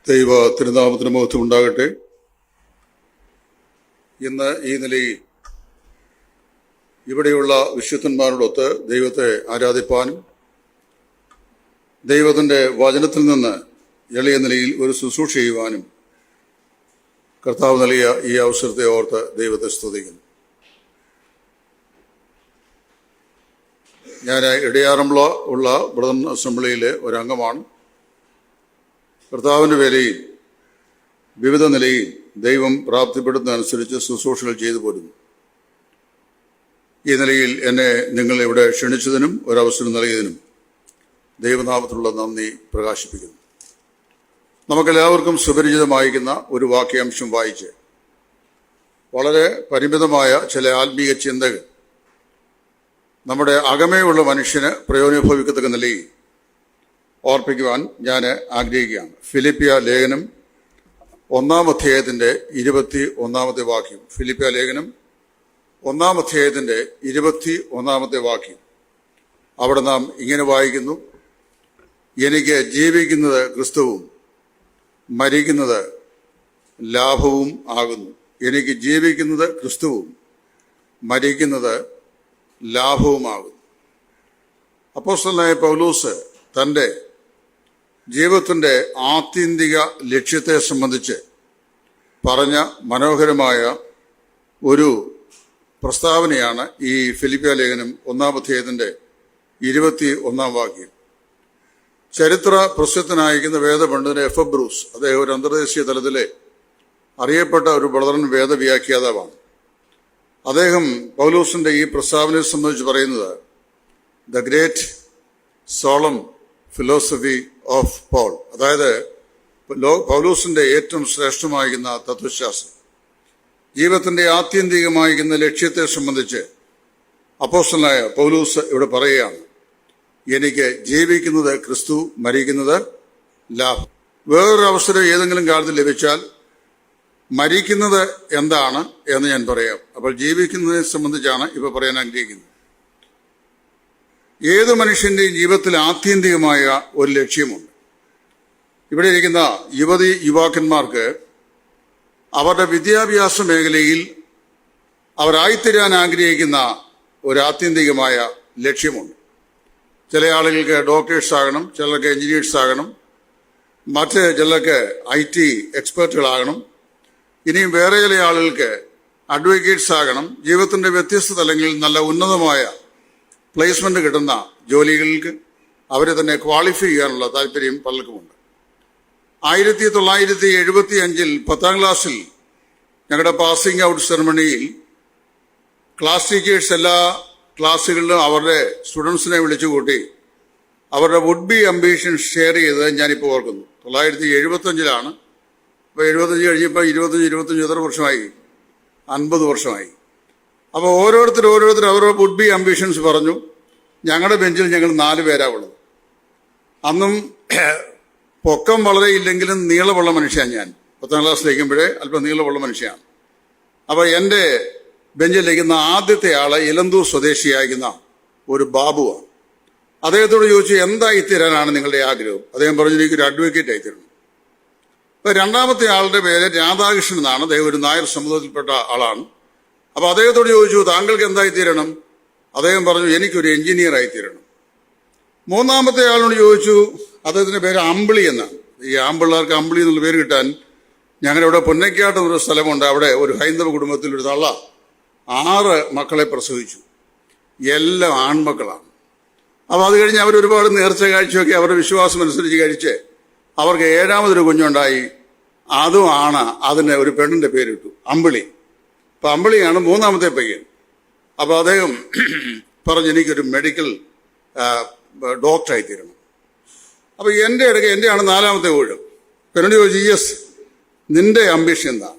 ദൈവ തിരുനാമത്തിന് മഹത്വം ഉണ്ടാകട്ടെ. ഇന്ന് ഈ നിലയിൽ ഇവിടെയുള്ള വിശുദ്ധന്മാരോടൊത്ത് ദൈവത്തെ ആരാധിപ്പാനും ദൈവത്തിൻ്റെ വചനത്തിൽ നിന്ന് എളിയ നിലയിൽ ഒരു ശുശ്രൂഷ ചെയ്യുവാനും കർത്താവ് നൽകിയ ഈ അവസരത്തെ ഓർത്ത് ദൈവത്തെ സ്തുതിക്കുന്നു. ഞാൻ ഇടയാറമ്പുഴ ഉള്ള ബ്രദർ അസംബ്ലിയിലെ ഒരംഗമാണ്. കർത്താവിൻ്റെ വേലയിൽ വിവിധ നിലയിൽ ദൈവം പ്രാപ്തിപ്പെടുന്നതനുസരിച്ച് ശുശ്രൂഷകൾ ചെയ്തു പോരുന്നു. ഈ നിലയിൽ എന്നെ നിങ്ങൾ ഇവിടെ ക്ഷണിച്ചതിനും ഒരവസരം നൽകിയതിനും ദൈവനാമത്തിലുള്ള നന്ദി പ്രകാശിപ്പിക്കുന്നു. നമുക്കെല്ലാവർക്കും സുപരിചിതമായിരിക്കുന്ന ഒരു വാക്യാംശം വായിച്ച് വളരെ പരിമിതമായ ചില ആത്മീയ ചിന്തകൾ നമ്മുടെ അകമേയുള്ള മനുഷ്യന് പ്രയോജനഭവിക്കത്തക്ക നിലയിൽ ഓർപ്പിക്കുവാൻ ഞാൻ ആഗ്രഹിക്കുകയാണ്. ഫിലിപ്പിയ ലേഖനം 1-ാം അധ്യായത്തിൻ്റെ 21-ാമത്തെ വാക്യം. ഫിലിപ്പിയ ലേഖനം 1-ാം അധ്യായത്തിൻ്റെ 21-ാമത്തെ വാക്യം. അവിടെ നാം ഇങ്ങനെ വായിക്കുന്നു: എനിക്ക് ജീവിക്കുന്നത് ക്രിസ്തുവും മരിക്കുന്നത് ലാഭവും ആകുന്നു. എനിക്ക് ജീവിക്കുന്നത് ക്രിസ്തുവും മരിക്കുന്നത് ലാഭവുമാകുന്നു. അപ്പോസ്തലനായ പൗലോസ് തൻ്റെ ജീവിതത്തിൻ്റെ ആത്യന്തിക ലക്ഷ്യത്തെ സംബന്ധിച്ച് പറഞ്ഞ മനോഹരമായ ഒരു പ്രസ്താവനയാണ് ഈ ഫിലിപ്പിയ ലേഖനം 1-ാം അധ്യായത്തിൻ്റെ 21-ാം വാക്യം. ചരിത്ര പ്രസിദ്ധനായിരിക്കുന്ന വേദപണ്ഡിതൻ എഫ് ബ്രൂസ്, അദ്ദേഹം ഒരു അന്തർദേശീയ തലത്തിലെ അറിയപ്പെട്ട ഒരു ബ്രദറൻ വേദവ്യാഖ്യാതാവാണ്. അദ്ദേഹം പൗലോസിന്റെ ഈ പ്രസ്താവനയെ സംബന്ധിച്ച് പറയുന്നത് the great solemn philosophy of Paul, അതായത് പൗലോസിന്റെ ഏറ്റവും ശ്രേഷ്ഠമായിരിക്കുന്ന തത്വശാസ്ത്രം, ജീവിതത്തിന്റെ ആത്യന്തികമായിരിക്കുന്ന ലക്ഷ്യത്തെ സംബന്ധിച്ച് അപ്പോസ്തലനായ പൗലോസ് ഇവിടെ പറയുകയാണ്: എനിക്ക് ജീവിക്കുന്നത് ക്രിസ്തു, മരിക്കുന്നത് ലാഭം. വേറൊരു അവസരം ഏതെങ്കിലും കാലത്ത് ലഭിച്ചാൽ മരിക്കുന്നത് എന്താണ് എന്ന് ഞാൻ പറയാം. അപ്പോൾ ജീവിക്കുന്നതിനെ സംബന്ധിച്ചാണ് ഇപ്പൊ പറയാൻ ആഗ്രഹിക്കുന്നത്. ഏത് മനുഷ്യന്റെയും ജീവിതത്തിൽ ആത്യന്തികമായ ഒരു ലക്ഷ്യമുണ്ട്. ഇവിടെ ഇരിക്കുന്ന യുവാക്കന്മാർക്ക് അവരുടെ വിദ്യാഭ്യാസ മേഖലയിൽ അവരായിത്തീരാൻ ആഗ്രഹിക്കുന്ന ഒരു ആത്യന്തികമായ ലക്ഷ്യമുണ്ട്. ചില ആളുകൾക്ക് ഡോക്ടേഴ്സ് ആകണം, ചിലർക്ക് എഞ്ചിനീയേഴ്സ് ആകണം, മറ്റ് ചിലർക്ക് IT എക്സ്പെർട്ടുകളാകണം, ഇനിയും വേറെ ചില ആളുകൾക്ക് അഡ്വക്കേറ്റ്സ് ആകണം. ജീവിതത്തിന്റെ വ്യത്യസ്ത തലങ്ങളിൽ നല്ല ഉന്നതമായ പ്ലേസ്മെന്റ് കിട്ടുന്ന ജോലികൾക്ക് അവരെ തന്നെ ക്വാളിഫൈ ചെയ്യാനുള്ള താല്പര്യം പലർക്കുമുണ്ട്. 1975 10-ാം ക്ലാസ്സിൽ ഞങ്ങളുടെ പാസിംഗ് ഔട്ട് സെറമണിയിൽ ക്ലാസ് ടീച്ചേഴ്സ് എല്ലാ ക്ലാസ്സുകളിലും അവരുടെ സ്റ്റുഡൻസിനെ വിളിച്ചു കൂട്ടി അവരുടെ വുഡ് ബി അംബീഷൻസ് ഷെയർ ചെയ്തത് ഞാനിപ്പോൾ ഓർക്കുന്നു. 1975 ഇപ്പോൾ 75 കഴിഞ്ഞപ്പോൾ 25 എത്ര വർഷമായി? 50 വർഷമായി. അപ്പോൾ ഓരോരുത്തർ അവരുടെ വുഡ് ബി അംബീഷൻസ് പറഞ്ഞു. ഞങ്ങളുടെ ബെഞ്ചിൽ ഞങ്ങൾ 4 പേരാ ഉള്ളത്. അന്നും പൊക്കം വളരെ ഇല്ലെങ്കിലും നീളമുള്ള മനുഷ്യയാണ് ഞാൻ. 10ാം ക്ലാസ്സിലേക്കുമ്പോഴേ അല്പം നീളമുള്ള മനുഷ്യയാണ്. അപ്പോൾ എൻ്റെ ബെഞ്ചിലിരിക്കുന്ന ആദ്യത്തെ ആള് ഇലന്തൂർ സ്വദേശിയായിരിക്കുന്ന ഒരു ബാബുവാണ്. അദ്ദേഹത്തോട് ചോദിച്ചു, എന്തായിത്തീരാനാണ് നിങ്ങളുടെ ആഗ്രഹം? അദ്ദേഹം പറഞ്ഞു, എനിക്കൊരു അഡ്വക്കേറ്റ് ആയിത്തീരണം. അപ്പൊ രണ്ടാമത്തെ ആളുടെ പേര് രാധാകൃഷ്ണൻ എന്നാണ്. അദ്ദേഹം ഒരു നായർ സമുദായത്തിൽപ്പെട്ട ആളാണ്. അപ്പൊ അദ്ദേഹത്തോട് ചോദിച്ചു, താങ്കൾക്ക് എന്തായിത്തീരണം? അദ്ദേഹം പറഞ്ഞു, എനിക്കൊരു എഞ്ചിനീയർ ആയിത്തീരണം. മൂന്നാമത്തെ ആളോട് ചോദിച്ചു, അദ്ദേഹത്തിന്റെ പേര് അമ്പിളി എന്നാണ്. ഈ ആമ്പിള്ളേർക്ക് അമ്പിളി എന്നുള്ള പേര് കിട്ടാൻ ഞങ്ങളിവിടെ പൊന്നയ്ക്കാട്ട് ഒരു സ്ഥലമുണ്ട്. അവിടെ ഒരു ഹൈന്ദവ കുടുംബത്തിൽ ഒരു തള്ള 6 മക്കളെ പ്രസവിച്ചു. എല്ലാം ആൺമക്കളാണ്. അപ്പോൾ അത് കഴിഞ്ഞ് അവരൊരുപാട് നേർച്ച കാഴ്ചയൊക്കെ അവരുടെ വിശ്വാസം അനുസരിച്ച് കഴിച്ച് അവർക്ക് 7ാമതൊരു കുഞ്ഞുണ്ടായി. അതും ആണ്. അതിന് ഒരു പെണ്ണിന്റെ പേരിട്ടു, അമ്പിളി. അപ്പൊ അമ്പിളിയാണ് 3ാമത്തെ പയ്യൻ. അപ്പൊ അദ്ദേഹം പറഞ്ഞു, എനിക്കൊരു മെഡിക്കൽ ഡോക്ടറായി തീരണം. അപ്പൊ എന്റെയാണ് 4ാമത്തെ ഊഴം. എന്നോട് ചോദിച്ചു, യെസ്, നിന്റെ അംബിഷൻ എന്താ?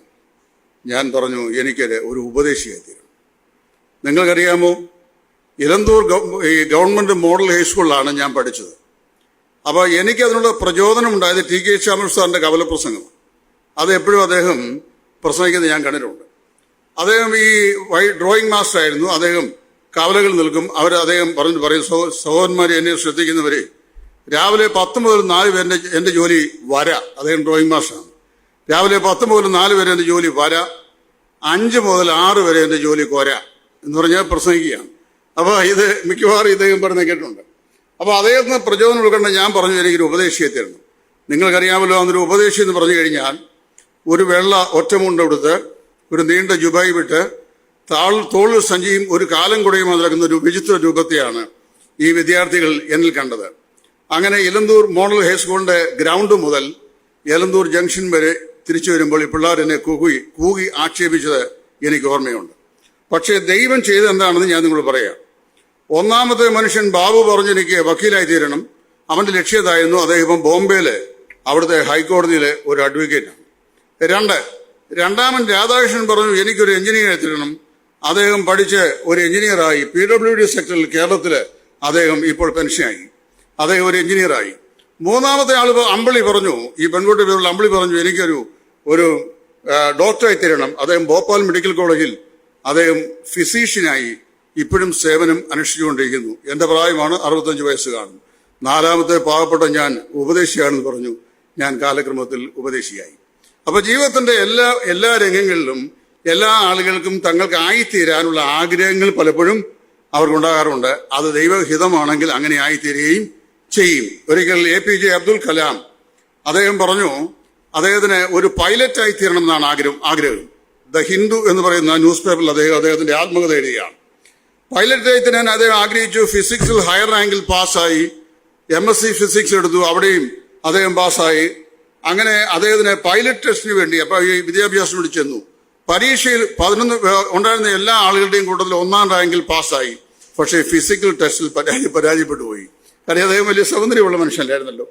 ഞാൻ പറഞ്ഞു, എനിക്കൊരു ഉപദേശിയായി തീരണം. നിങ്ങൾക്കറിയാമോ, ഇലന്തൂർ ഗവൺമെന്റ് മോഡൽ ഹൈസ്കൂളിലാണ് ഞാൻ പഠിച്ചത്. അപ്പോൾ എനിക്കതിനുള്ള പ്രചോദനം ഉണ്ടായത് TK ശ്യാമൻ സാറിന്റെ കവലപ്രസംഗം. അത് എപ്പോഴും അദ്ദേഹം പ്രസംഗിക്കുന്നത് ഞാൻ കണ്ടിട്ടുണ്ട്. അദ്ദേഹം ഈ ഡ്രോയിങ് മാസ്റ്റർ ആയിരുന്നു. അദ്ദേഹം കവലകൾ നിൽക്കും. അദ്ദേഹം പറയും, സഹോദരന്മാരെ, എന്നെ ശ്രദ്ധിക്കുന്നവരെ, രാവിലെ 10 മുതൽ 4 വരെ എൻ്റെ ജോലി വര. അദ്ദേഹം ഡ്രോയിങ് മാസ്റ്ററാണ്. രാവിലെ 10 മുതൽ 4 വരെ എൻ്റെ ജോലി വര, 5 മുതൽ 6 വരെ എൻ്റെ ജോലി കോര എന്ന് പറഞ്ഞാൽ പ്രസംഗിക്കുകയാണ്. അപ്പോൾ ഇത് മിക്കവാറും ഇദ്ദേഹം പറഞ്ഞ് കേട്ടിട്ടുണ്ട്. അപ്പോൾ അദ്ദേഹത്തിന് പ്രചോദനം ഉൾക്കൊണ്ട് ഞാൻ പറഞ്ഞു, എനിക്കൊരു ഉപദേശിയെ തരണം. നിങ്ങൾക്കറിയാമല്ലോ, അന്നൊരു ഉപദേശി എന്ന് പറഞ്ഞു കഴിഞ്ഞാൽ ഒരു വെള്ള ഒറ്റമുണ്ട് കൊടുത്ത്, ഒരു നീണ്ട ജുബായി വിട്ട്, തോളിൽ സഞ്ചിയും ഒരു കാലം കുടയും നടക്കുന്ന ഒരു വിചിത്ര രൂപത്തെയാണ് ഈ വിദ്യാർത്ഥികൾ എന്നിൽ കണ്ടത്. അങ്ങനെ ഇലന്തൂർ മോഡൽ ഹൈസ്കൂളിന്റെ ഗ്രൗണ്ട് മുതൽ എലന്തൂർ ജംഗ്ഷൻ വരെ തിരിച്ചു വരുമ്പോൾ ഈ പിള്ളേർ എന്നെ കൂകി ആക്ഷേപിച്ചത് എനിക്ക് ഓർമ്മയുണ്ട്. പക്ഷേ ദൈവം ചെയ്ത് എന്താണെന്ന് ഞാൻ നിങ്ങളോട് പറയാം. ഒന്നാമത്തെ മനുഷ്യൻ ബാബു പറഞ്ഞു എനിക്ക് വക്കീലായി തീരണം. അവന്റെ ലക്ഷ്യതായിരുന്നു. അദ്ദേഹം ബോംബെയിലെ അവിടുത്തെ ഹൈക്കോടതിയിലെ ഒരു അഡ്വക്കേറ്റാണ്. രണ്ടാമൻ രാധാകൃഷ്ണൻ പറഞ്ഞു എനിക്കൊരു എഞ്ചിനീയറെ തീരണം. അദ്ദേഹം പഠിച്ച് ഒരു എഞ്ചിനീയറായി PWD സെക്ടറിൽ കേരളത്തിൽ അദ്ദേഹം ഇപ്പോൾ പെൻഷനായി. അദ്ദേഹം ഒരു എഞ്ചിനീയറായി. മൂന്നാമത്തെ ആൾ അമ്പിളി പറഞ്ഞു, ഈ പെൺകുട്ടി പേരുള്ള അമ്പിളി പറഞ്ഞു ഒരു ഡോക്ടറായി തീരണം. അദ്ദേഹം ഭോപ്പാൽ മെഡിക്കൽ കോളേജിൽ അദ്ദേഹം ഫിസീഷ്യനായി ഇപ്പോഴും സേവനം അനുഷ്ഠിച്ചുകൊണ്ടിരിക്കുന്നു. എന്റെ പ്രായമാണ്, 65 വയസ്സ് കാണും. നാലാമത്തെ പാവപ്പെട്ട ഞാൻ ഉപദേശിയാണെന്ന് പറഞ്ഞു. ഞാൻ കാലക്രമത്തിൽ ഉപദേശിയായി. അപ്പൊ ജീവിതത്തിന്റെ എല്ലാ രംഗങ്ങളിലും എല്ലാ ആളുകൾക്കും തങ്ങൾക്ക് ആയിത്തീരാനുള്ള ആഗ്രഹങ്ങൾ പലപ്പോഴും അവർക്കുണ്ടാകാറുണ്ട്. അത് ദൈവഹിതമാണെങ്കിൽ അങ്ങനെ ആയിത്തീരുകയും ചെയ്യും. ഒരിക്കൽ APJ അബ്ദുൽ കലാം അദ്ദേഹം പറഞ്ഞു അദ്ദേഹത്തിന് ഒരു പൈലറ്റായി തീരണം എന്നാണ് ആഗ്രഹം. ദ ഹിന്ദു എന്ന് പറയുന്ന ന്യൂസ് പേപ്പറിൽ അദ്ദേഹത്തിന്റെ ആത്മകഥ എഴുതുകയാണ്. പൈലറ്റായി തീരാൻ അദ്ദേഹം ആഗ്രഹിച്ചു. ഫിസിക്സിൽ ഹയർ റാങ്കിൽ പാസ്സായി. MSc ഫിസിക്സ് എടുത്തു, അവിടെയും അദ്ദേഹം പാസ്സായി. അങ്ങനെ അദ്ദേഹത്തിന് പൈലറ്റ് ടെസ്റ്റിന് വേണ്ടി അപ്പൊ ഈ വിദ്യാഭ്യാസം വേണ്ടി ചെന്നു. പരീക്ഷയിൽ 11 ഉണ്ടായിരുന്ന എല്ലാ ആളുകളുടെയും കൂട്ടത്തിൽ 1ാം റാങ്കിൽ പാസ്സായി. പക്ഷേ ഫിസിക്കൽ ടെസ്റ്റിൽ പരാജയപ്പെട്ടു പോയി. കാരണം അദ്ദേഹം വലിയ സൗന്ദര്യമുള്ള മനുഷ്യനായിരുന്നല്ലോ.